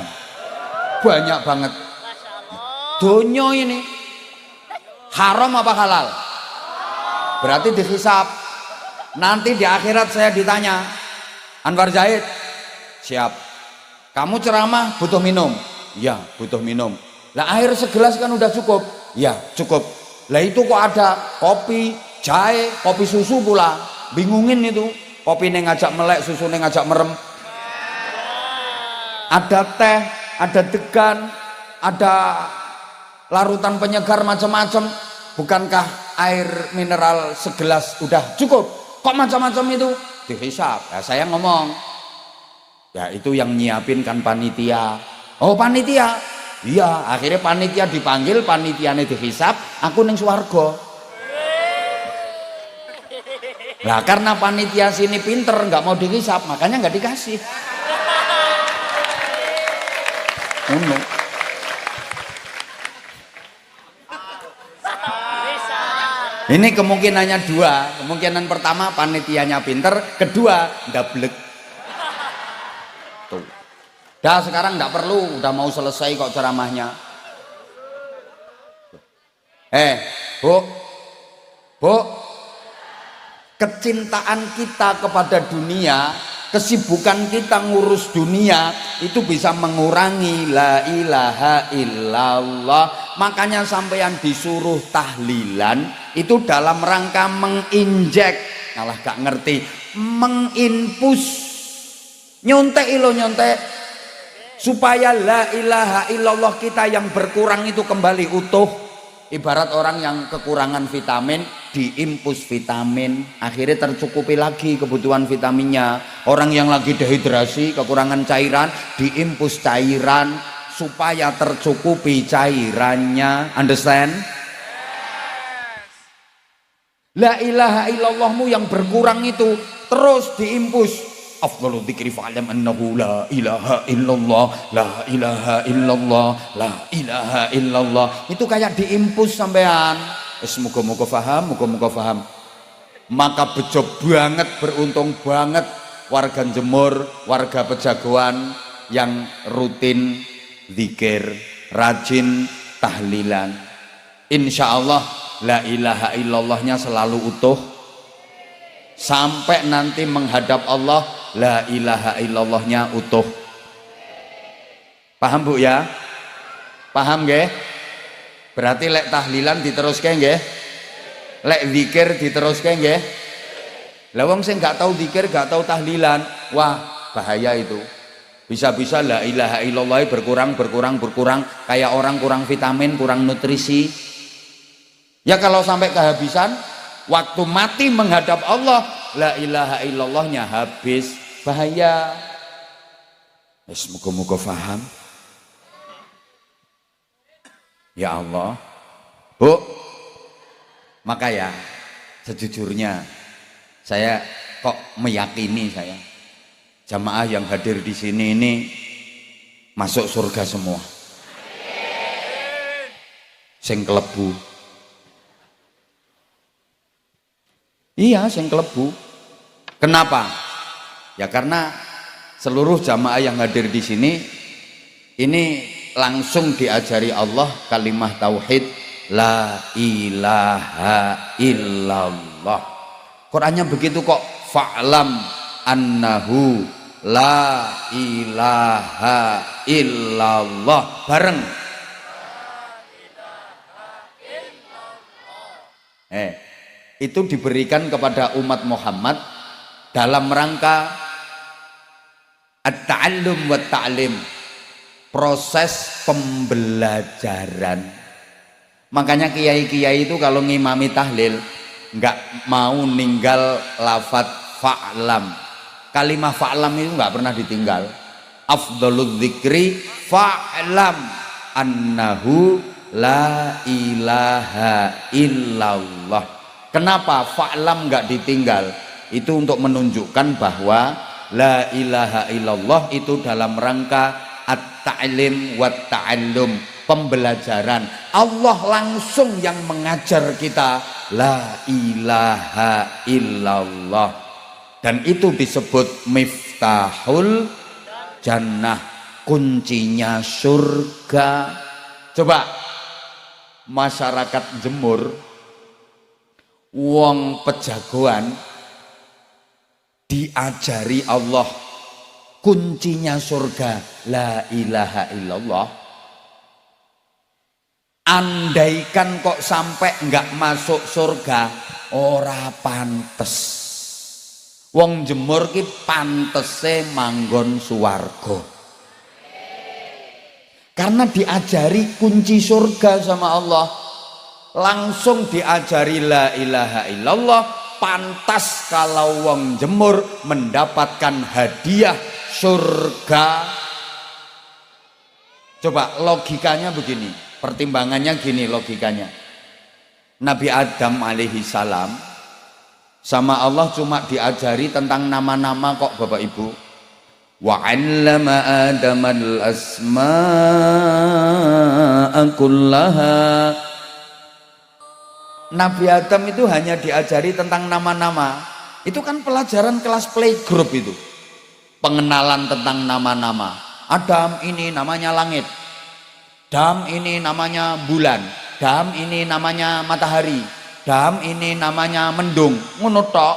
Banyak banget. Donya ini haram apa halal? Berarti dihisab. Nanti di akhirat saya ditanya, Anwar Zaid, siap. Kamu ceramah butuh minum? Ya, butuh minum. Lah air segelas kan udah cukup? Ya, cukup. Lah itu kok ada kopi, jahe, kopi susu pula. Bingungin itu. Kopi yang ngajak melek, susu yang ngajak merem. Ada teh, ada degan, ada larutan penyegar macam-macam. Bukankah air mineral segelas udah cukup? Kok macam-macam itu? Dihisab. Ya, saya ngomong, ya itu yang nyiapin kan panitia. Oh panitia? Iya, akhirnya panitia dipanggil, panitianya dihisab, aku ning swarga. Lah karena panitia sini pinter nggak mau dihisap, makanya nggak dikasih. Ini kemungkinannya dua. Kemungkinan pertama panitianya pinter, kedua ndablek. Tuh. Dah sekarang nggak perlu, udah mau selesai kok ceramahnya. Bu, kecintaan kita kepada dunia, kesibukan kita ngurus dunia itu bisa mengurangi la ilaha illallah. Makanya sampeyan disuruh tahlilan itu dalam rangka menginjek, malah gak ngerti, menginpus, nyontek supaya la ilaha illallah kita yang berkurang itu kembali utuh. Ibarat orang yang kekurangan vitamin, diimpus vitamin, akhirnya tercukupi lagi kebutuhan vitaminnya. Orang yang lagi dehidrasi, kekurangan cairan, diimpus cairan supaya tercukupi cairannya. Understand? La ilaha illallahmu yang berkurang itu terus diimpus. Afdalu dzikri fa'lam annahu la ilaha illallah, la ilaha illallah, la ilaha illallah. Itu kayak diimpus sampean. Muga-muga paham, muga-muga paham. Maka bejo banget, beruntung banget warga Jemur, warga Pejagoan yang rutin zikir, rajin tahlilan. Insya Allah la ilaha illallahnya selalu utuh sampai nanti menghadap Allah, la ilaha illallahnya utuh. Paham Bu ya? Paham nggih? Berarti lek tahlilan diteruske nggih? Lek zikir diteruske nggih? Lah wong sing gak tahu zikir, gak tahu tahlilan, wah bahaya itu. Bisa-bisa la ilaha illallah berkurang kayak orang kurang vitamin, kurang nutrisi. Ya kalau sampai kehabisan, waktu mati menghadap Allah, la ilaha illallahnya habis, bahaya. Semoga-moga paham. Ya Allah, Bu. Maka ya sejujurnya saya kok meyakini jamaah yang hadir di sini ini masuk surga semua. Sing klebu. Iya, sing klebu. Kenapa? Ya karena seluruh jamaah yang hadir di sini ini langsung diajari Allah kalimah tauhid la ilaha illallah. Qurannya begitu kok, fa'lam annahu la ilaha illallah, bareng. Itu diberikan kepada umat Muhammad dalam rangka at-ta'allum wa ta'lim, proses pembelajaran. Makanya kiai-kiai itu kalau ngimami tahlil nggak mau ninggal lafadz fa'lam. Kalimah fa'lam itu nggak pernah ditinggal. Afdhaludz dzikri fa'lam annahu la ilaha illallah. Kenapa fa'lam nggak ditinggal? Itu untuk menunjukkan bahwa la ilaha illallah itu dalam rangka at-ta'lim wa ta'allum, pembelajaran. Allah langsung yang mengajar kita la ilaha illallah, dan itu disebut miftahul jannah, kuncinya surga. Coba masyarakat Jemur, wong Pejagoan diajari Allah kuncinya surga la ilaha illallah. Andaikan kok sampai nggak masuk surga, ora pantes. Wong Jemur ki pantese manggon suwarga. Karena diajari kunci surga sama Allah. Langsung diajari la ilaha illallah, pantas kalau wong Jemur mendapatkan hadiah surga. Coba logikanya begini, pertimbangannya gini logikanya. Nabi Adam alaihi salam Sama Allah cuma diajari tentang nama-nama kok Bapak Ibu. Wa 'allama Adamal asma'a kullaha. Nabi Adam itu hanya diajari tentang nama-nama. Itu kan pelajaran kelas playgroup itu. Pengenalan tentang nama-nama. Adam ini namanya langit. Dam ini namanya bulan. Dam ini namanya matahari. Dam ini namanya mendung. Ngono tok.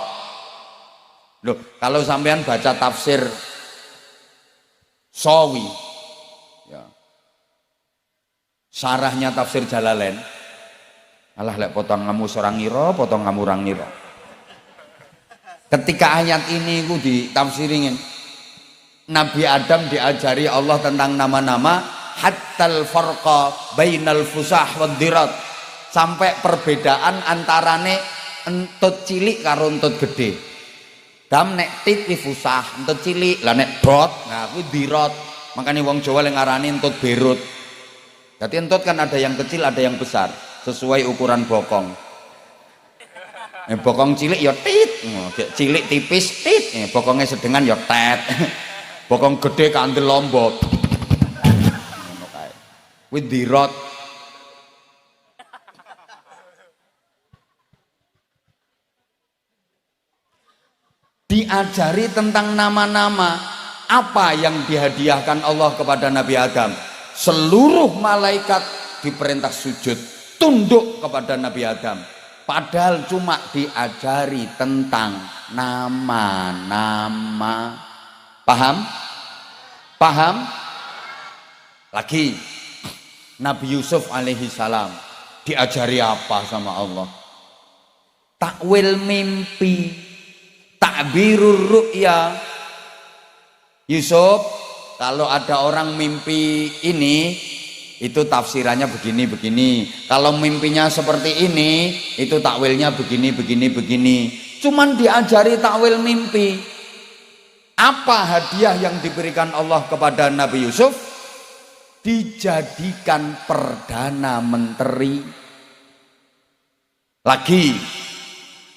Loh, kalau sampean baca tafsir Sawi, ya, syarahnya tafsir Jalalain, alah lek potong ngamu sorang ngira, potong ngamu orang ngira. Ketika ayat ini ku ditafsiringin, Nabi Adam diajari Allah tentang nama-nama, hattal farqa bainal fusah wad dirat, sampai perbedaan antarane entut cilik karo entut gede. Dam nek tit fusah, entut cilik, lah nek dot, nah kuwi dirot. Makanya wong Jawa yang ngarani entut berut. Jadi entut kan ada yang kecil, ada yang besar, sesuai ukuran bokong. Bokong cilik ya tit, cilik tipis tit, bokongnya sedengan ya tet. Bokong gede kandel lombo. Ngono kae. Kuwi dirot. Diajari tentang nama-nama. Apa yang dihadiahkan Allah kepada Nabi Adam? Seluruh malaikat diperintah sujud, tunduk kepada Nabi Adam. Padahal cuma diajari tentang nama-nama. Paham? Paham? Lagi Nabi Yusuf alaihi salam diajari apa sama Allah? Takwil mimpi, takbirur ru'ya. Yusuf, kalau ada orang mimpi ini, itu tafsirannya begini. Kalau mimpinya seperti ini, itu takwilnya begini. Cuman diajari takwil mimpi. Apa hadiah yang diberikan Allah kepada Nabi Yusuf? Dijadikan perdana menteri. Lagi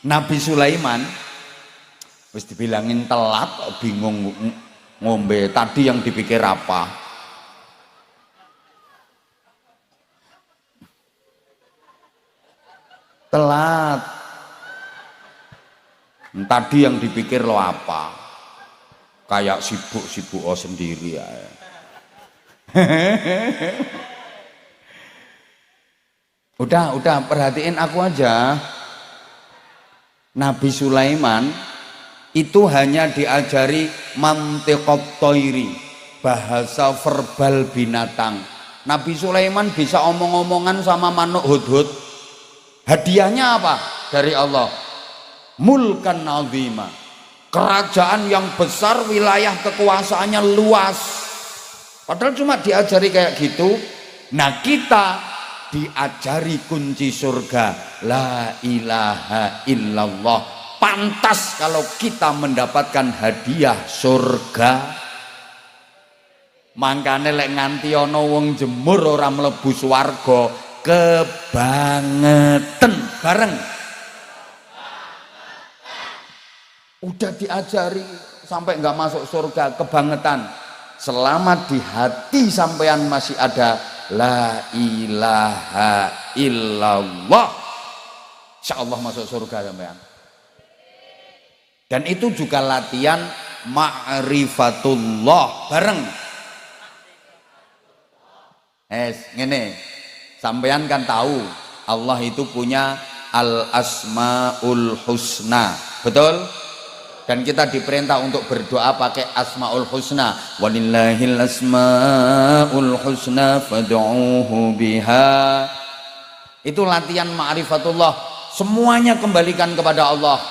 Nabi Sulaiman, wis dibilangin telat, bingung ngombe. Tadi yang dipikir apa? Telat. Tadi yang dipikir lo apa? Kayak sibuk sendiri ya. Udah perhatiin aku aja. Nabi Sulaiman itu hanya diajari mantiqat thairi, bahasa verbal binatang. Nabi Sulaiman bisa omong-omongan sama manuk hudhud. Hadiahnya apa dari Allah? Mulkan azima, kerajaan yang besar, wilayah kekuasaannya luas. Padahal cuma diajari kayak gitu. Nah, kita diajari kunci surga, la ilaha illallah. Pantas kalau kita mendapatkan hadiah surga. Mangkane lek nganti ana wong jemur ora mlebu swarga, kebangetan bareng. Udah diajari sampai nggak masuk surga, kebangetan. Selama di hati sampean masih ada la ilaha illallah, insyaallah masuk surga sampean. Dan itu juga latihan ma'rifatullah bareng. Ngene, sampean kan tahu Allah itu punya al-asmaul husna, betul? Dan kita diperintah untuk berdoa pakai asmaul husna. Walillahil asmaul husna fad'uuhu biha. Itu latihan ma'rifatullah. Semuanya kembalikan kepada Allah.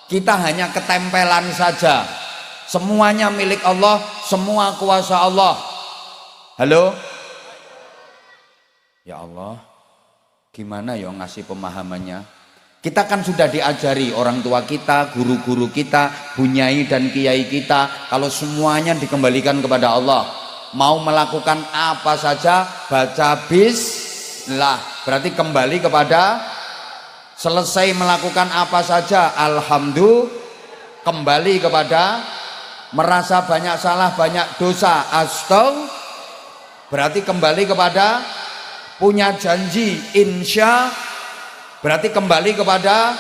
Kita hanya ketempelan saja. Semuanya milik Allah, semua kuasa Allah. Halo? Ya Allah, gimana ya ngasih pemahamannya? Kita kan sudah diajari orang tua kita, guru-guru kita, bunyai dan kiai kita, kalau semuanya dikembalikan kepada Allah. Mau melakukan apa saja baca bismillah, berarti kembali kepada selesai melakukan apa saja alhamdulillah, kembali kepada merasa banyak salah banyak dosa astagfirullah, berarti kembali kepada punya janji insya, berarti kembali kepada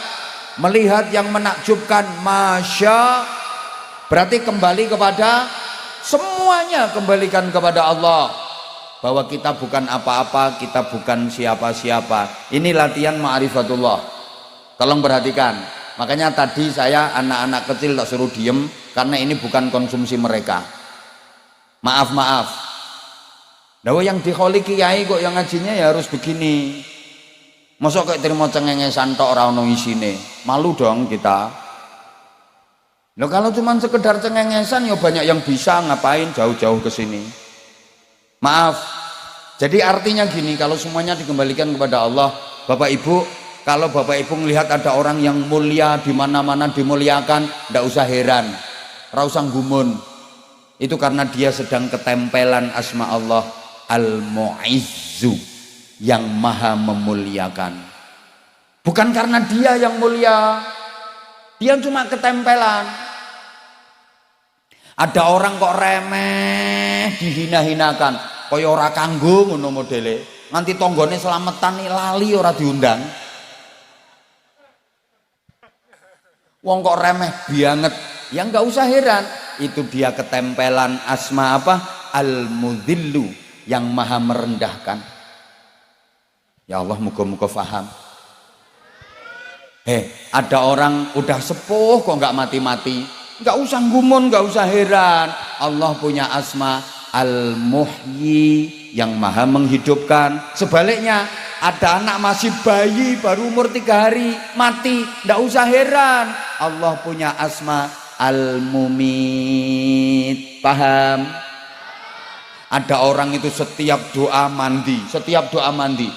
melihat yang menakjubkan masya, berarti kembali kepada semuanya kembalikan kepada Allah, bahwa kita bukan apa-apa, kita bukan siapa-siapa. Ini latihan ma'rifatullah. Tolong perhatikan. Makanya tadi saya anak-anak kecil tak suruh diem, karena ini bukan konsumsi mereka. Maaf. Nah, yang dikholi kiai kok yang ngajinya ya harus begini. Masa kayak terima cengengesan tok ora ono isine. Malu dong kita. Loh, kalau cuma sekedar cengengesan ya banyak yang bisa, ngapain jauh-jauh ke sini. Maaf. Jadi artinya gini, kalau semuanya dikembalikan kepada Allah, Bapak Ibu, kalau Bapak Ibu melihat ada orang yang mulia di mana-mana dimuliakan, ndak usah heran, ora usah gumun. Itu karena dia sedang ketempelan asma Allah Al-Mu'izzu, yang maha memuliakan. Bukan karena dia yang mulia, dia cuma ketempelan. Ada orang kok remeh, dihina-hinakan, kaya ora kanggo ngono modele, nganti tanggane selametan lali ora diundang. Wong kok remeh banget, ya nggak usah heran, itu dia ketempelan asma apa? Al-Mudzillu, yang maha merendahkan. Ya Allah, muga-muga faham. Ada orang udah sepuh kok nggak mati-mati, nggak usah gumun, nggak usah heran. Allah punya asma Al-Muhyi, yang maha menghidupkan. Sebaliknya, ada anak masih bayi baru umur 3 hari mati, nggak usah heran. Allah punya asma Al-Mumit. Paham? Ada orang itu setiap doa mandi,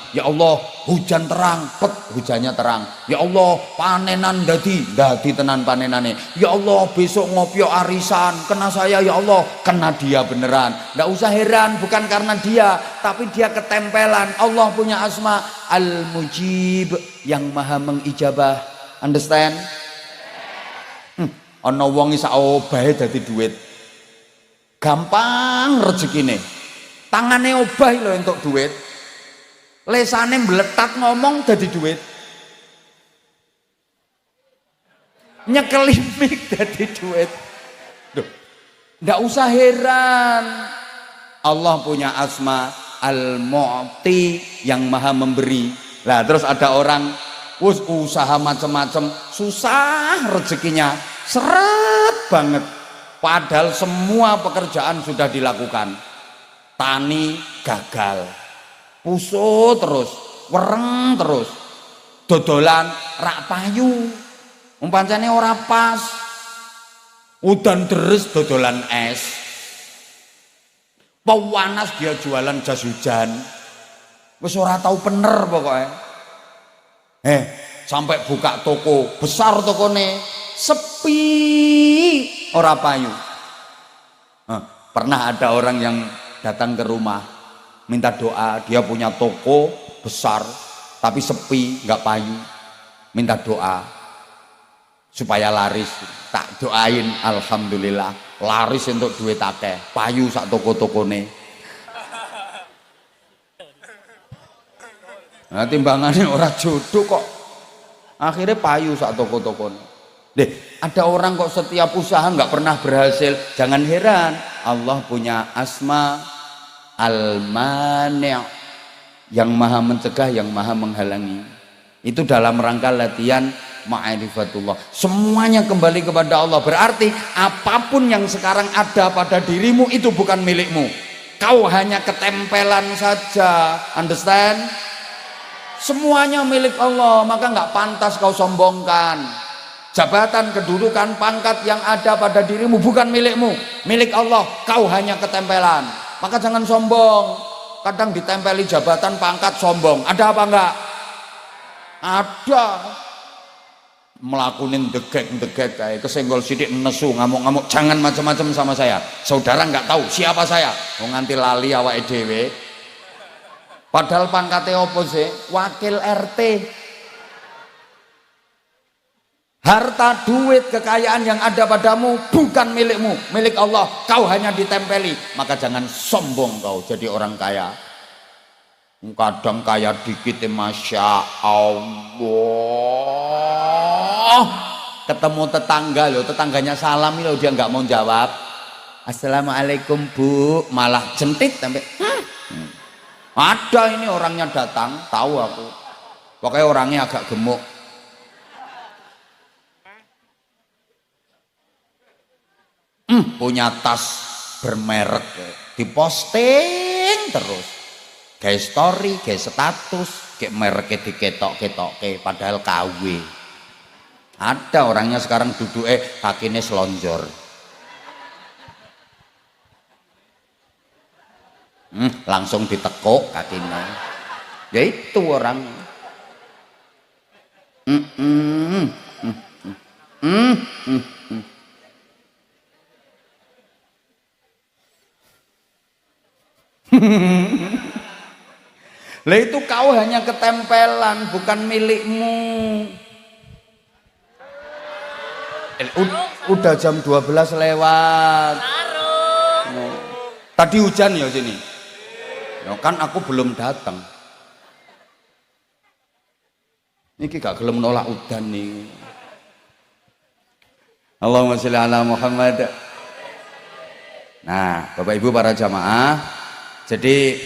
ya Allah hujan terang, hujannya terang. Ya Allah panenan dadi tenan panenane. Ya Allah besok ngopyo arisan, kena saya, ya Allah kena dia beneran. Nggak usah heran, bukan karena dia, tapi dia ketempelan. Allah punya asma Al-Mujib, yang maha mengijabah. Understand? Ana wong isa obahe dadi duit. Gampang rezekine, tangane obah lho untuk duit, lesane mbletat ngomong dadi duit, nyekelimik dadi duit. Duh, ndak usah heran. Allah punya asma Al-Mu'ti, yang maha memberi. Lah terus ada orang usaha macam-macam, susah rezekinya, seret banget. Padahal semua pekerjaan sudah dilakukan. Tani gagal, puso terus, wereng terus, dodolan rak payu, umpancane ora pas, udan deres dodolan es, panas dia jualan jas hujan, wis ora tau bener pokoknya. Sampai buka toko besar, tokone sepi, ora payu. Pernah ada orang yang datang ke rumah minta doa, dia punya toko besar tapi sepi, nggak payu, minta doa supaya laris. Tak doain, alhamdulillah laris untuk duit akeh, payu sak toko-tokone. Nah, timbangannya orang jodoh kok akhirnya payu sak toko-tokone. Ada orang kok setiap usaha nggak pernah berhasil. Jangan heran, Allah punya asma Al-Mani', yang maha mencegah, yang maha menghalangi. Itu dalam rangka latihan ma'rifatullah. Semuanya kembali kepada Allah. Berarti apapun yang sekarang ada pada dirimu itu bukan milikmu, kau hanya ketempelan saja. Understand? Semuanya milik Allah, maka nggak pantas kau sombongkan. Jabatan, kedudukan, pangkat yang ada pada dirimu bukan milikmu, milik Allah. Kau hanya ketempelan, maka jangan sombong. Kadang ditempeli jabatan, pangkat, sombong. Ada apa enggak? Ada. Melakukan degek kayak kesenggol sidik, nesu, ngamuk-ngamuk. Jangan macam-macam sama saya. Saudara nggak tahu siapa saya. Mau nganti lali awake dhewe. Padahal pangkatnya apa sih? Wakil RT. Harta, duit, kekayaan yang ada padamu bukan milikmu, milik Allah. Kau hanya ditempeli. Maka jangan sombong kau jadi orang kaya. Kadang kaya dikit, masya Allah. Ketemu tetangga loh, tetangganya salam loh, dia nggak mau jawab. Assalamualaikum bu, malah jentit sampai. Ada ini orangnya datang, tahu aku. Pokoknya orangnya agak gemuk. Punya tas bermerek, diposting terus, kayak story, kayak status, kayak mereknya diketok-ketok, padahal KW. Ada orangnya sekarang duduk kakinya selonjor. Langsung ditekuk kakinya. Ya itu orang. Lah itu kau hanya ketempelan, bukan milikmu. Udah jam 12 lewat. Tadi hujan ya sini. Ya kan aku belum datang. Niki gak gelem nolak udan nih. Allahumma sholli ala Muhammad. Nah, Bapak Ibu para jamaah, jadi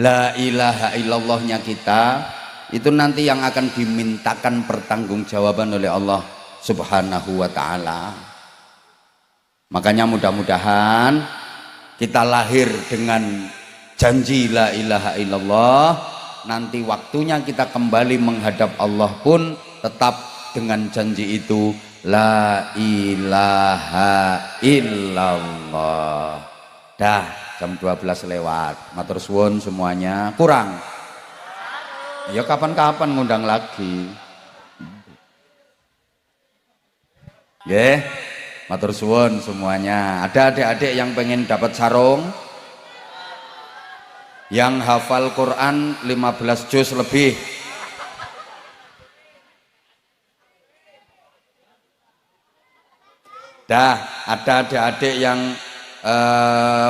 la ilaha illallahnya kita itu nanti yang akan dimintakan pertanggungjawaban oleh Allah Subhanahu wa ta'ala. Makanya mudah-mudahan kita lahir dengan janji la ilaha illallah, nanti waktunya kita kembali menghadap Allah pun tetap dengan janji itu, la ilaha illallah. Dah jam 12 lewat, matur suwun semuanya. Kurang ya kapan-kapan ngundang lagi. Matur suwun semuanya. Ada adik-adik yang pengen dapat sarung, yang hafal Quran 15 juz lebih. Dah ada adik-adik yang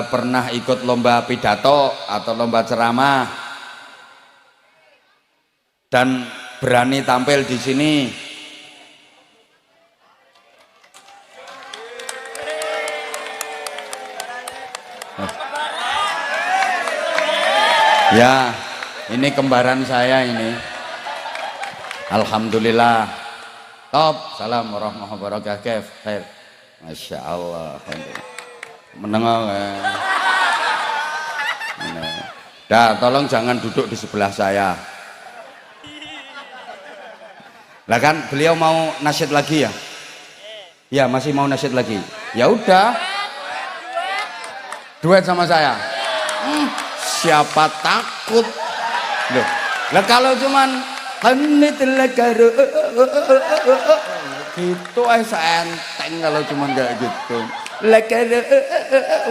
pernah ikut lomba pidato atau lomba ceramah dan berani tampil di sini. Ya, ini kembaran saya ini. Alhamdulillah. Top. Salam warahmatullahi wabarakatuh. Khair. Masya Allah. Menengok. Dah, tolong jangan duduk di sebelah saya. Lah kan beliau mau nasyid lagi ya? Ya, masih mau nasyid lagi. Ya udah. Duet sama saya. Siapa takut? Loh. Lah kalau cuman gitu enteng kalau cuman kayak gitu.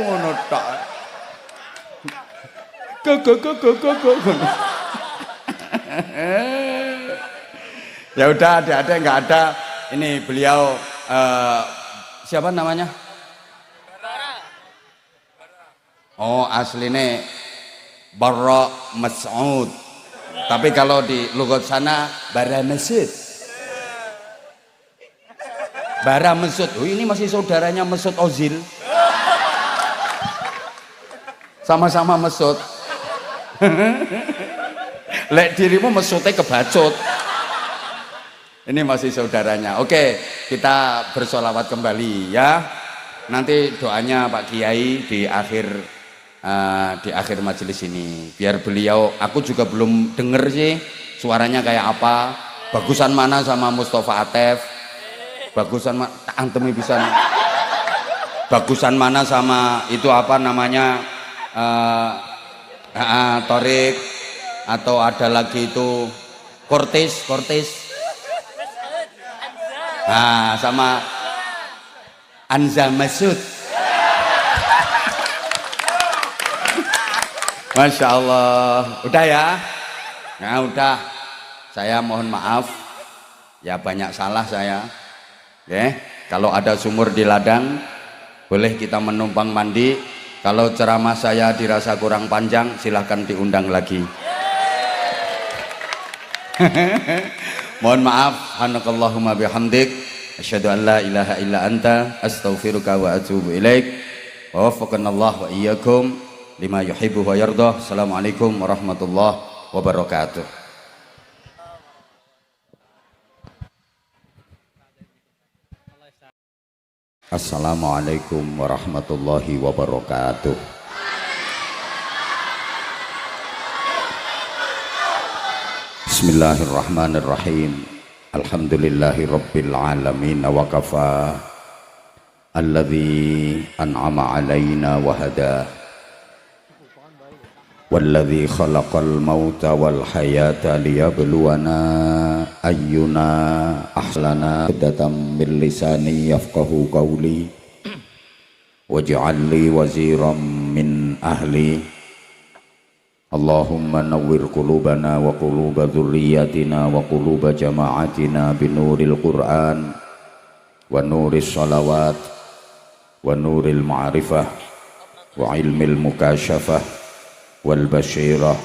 Ngono tok. Ya udah, ada nggak ada. Ini beliau siapa namanya? Oh, aslinya Barra Mas'ud. Tapi kalau di lugat sana Bara Mesud. Bara Mesud. Oh, ini masih saudaranya Mesut Ozil. Sama-sama Mesut. Lek dirimu Mesutnya kebacut. Ini masih saudaranya. Oke, kita bersolawat kembali ya. Nanti doanya Pak Kiai di akhir majelis ini. Biar beliau, aku juga belum denger sih suaranya kayak apa. Bagusan mana sama Mustafa Atef? Bagusan antemi bisa. Bagusan mana sama itu apa namanya? Torik, atau ada lagi itu Kortis. Nah, sama Anza Masud. Masya Allah. Udah ya? Nah udah. Saya mohon maaf Ya banyak salah saya. Kalau ada sumur di ladang, boleh kita menumpang mandi. Kalau ceramah saya dirasa kurang panjang, silahkan diundang lagi. Mohon maaf. Subhanakallahumma bihamdik, asyhadu an la ilaha illa anta, astaghfiruka wa atubu ilaik. Wa waffaqanallah wa iyyakum lima yuhibbu wa yardah. Assalamualaikum warahmatullahi wabarakatuh. Assalamualaikum warahmatullahi wabarakatuh. Bismillahirrahmanirrahim. Alhamdulillahi rabbil alamin wa kafa. Alladzi an'ama alaina wa hada. Walladzi khalaqal mauta wal hayata liyabluwana ayyuna ahsana datam min lisani yafqahu qawli waj'al li waziran min ahli. Allahumma nawwir qulubana wa quluba dzurriyyatina wa quluba jama'atina binuril Qur'an wa nuris shalawat wa nuril ma'rifah wa ilmil mukasyafah wal basyirah.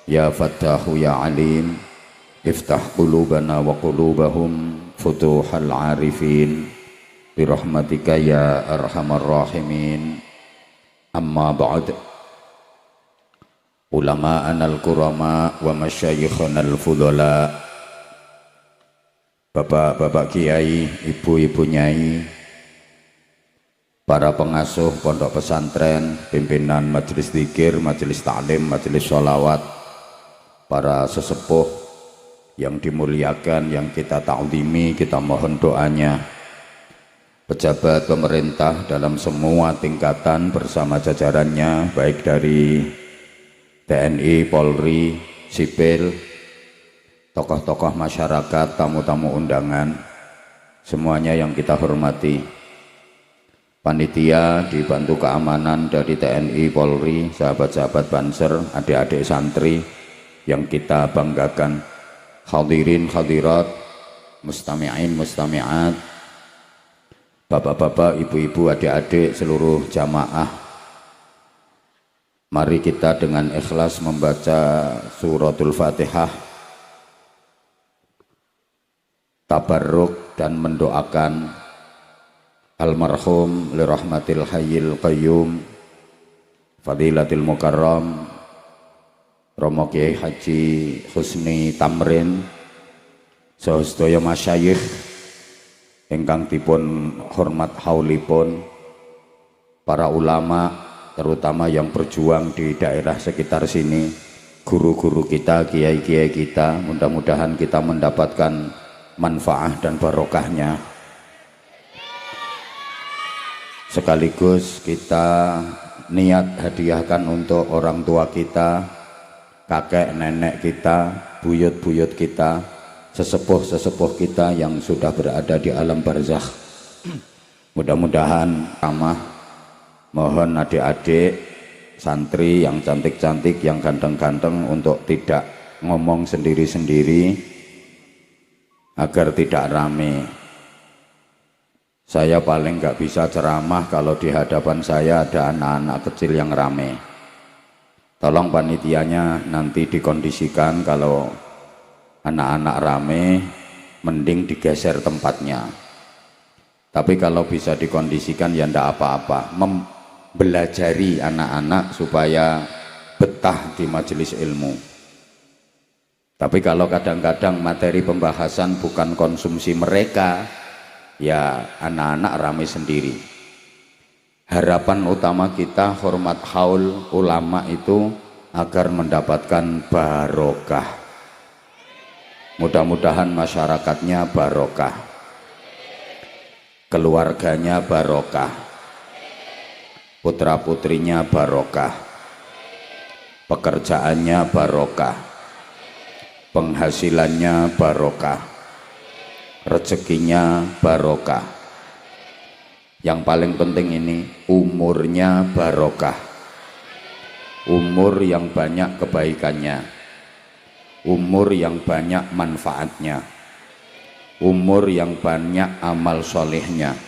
Ya Fattahu ya Alim, iftah qulubana wa qulubahum futuhal arifin birahmatika ya arhamar rahimin. Amma ba'd. Ulama'ana al-kurama wa masyayikhana al-fudhala, bapak-bapak kiai, ibu-ibu nyai, para pengasuh pondok pesantren, pimpinan majelis zikir, majelis taklim, majelis sholawat, para sesepuh yang dimuliakan, yang kita ta'zimi, kita mohon doanya, pejabat pemerintah dalam semua tingkatan bersama jajarannya, baik dari TNI, Polri, sipil, tokoh-tokoh masyarakat, tamu-tamu undangan, semuanya yang kita hormati. Panitia dibantu keamanan dari TNI, Polri, sahabat-sahabat Banser, adik-adik santri yang kita banggakan, hadirin hadirat, mustami'in mustami'at, bapak-bapak, ibu-ibu, adik-adik, seluruh jamaah. Mari kita dengan ikhlas membaca suratul Fatihah, tabarruk dan mendoakan almarhum lirahmatil hayyil qayyum fadilatil mukarram Romo Kiai Haji Husni Tamrin saha masyayikh ingkang dipun hormat haulipun, para ulama terutama yang berjuang di daerah sekitar sini, guru-guru kita, kiai-kiai kita, mudah-mudahan kita mendapatkan manfaat dan barokahnya. Sekaligus kita niat hadiahkan untuk orang tua kita, kakek nenek kita, buyut-buyut kita, sesepuh-sesepuh kita yang sudah berada di alam barzakh. Mudah-mudahan ramah. Mohon adik-adik santri yang cantik-cantik, yang ganteng-ganteng untuk tidak ngomong sendiri-sendiri agar tidak rame. Saya paling nggak bisa ceramah kalau di hadapan saya ada anak-anak kecil yang rame. Tolong panitianya nanti dikondisikan kalau anak-anak rame, mending digeser tempatnya. Tapi kalau bisa dikondisikan ya ndak apa-apa. Belajari anak-anak supaya betah di majelis ilmu. Tapi kalau kadang-kadang materi pembahasan bukan konsumsi mereka, ya anak-anak rame sendiri. Harapan utama kita hormat haul ulama itu agar mendapatkan barokah. Mudah-mudahan masyarakatnya barokah, keluarganya barokah, putra-putrinya barokah, pekerjaannya barokah, penghasilannya barokah, rezekinya barokah. Yang paling penting ini umurnya barokah, umur yang banyak kebaikannya, umur yang banyak manfaatnya. umur yang banyak amal solehnya.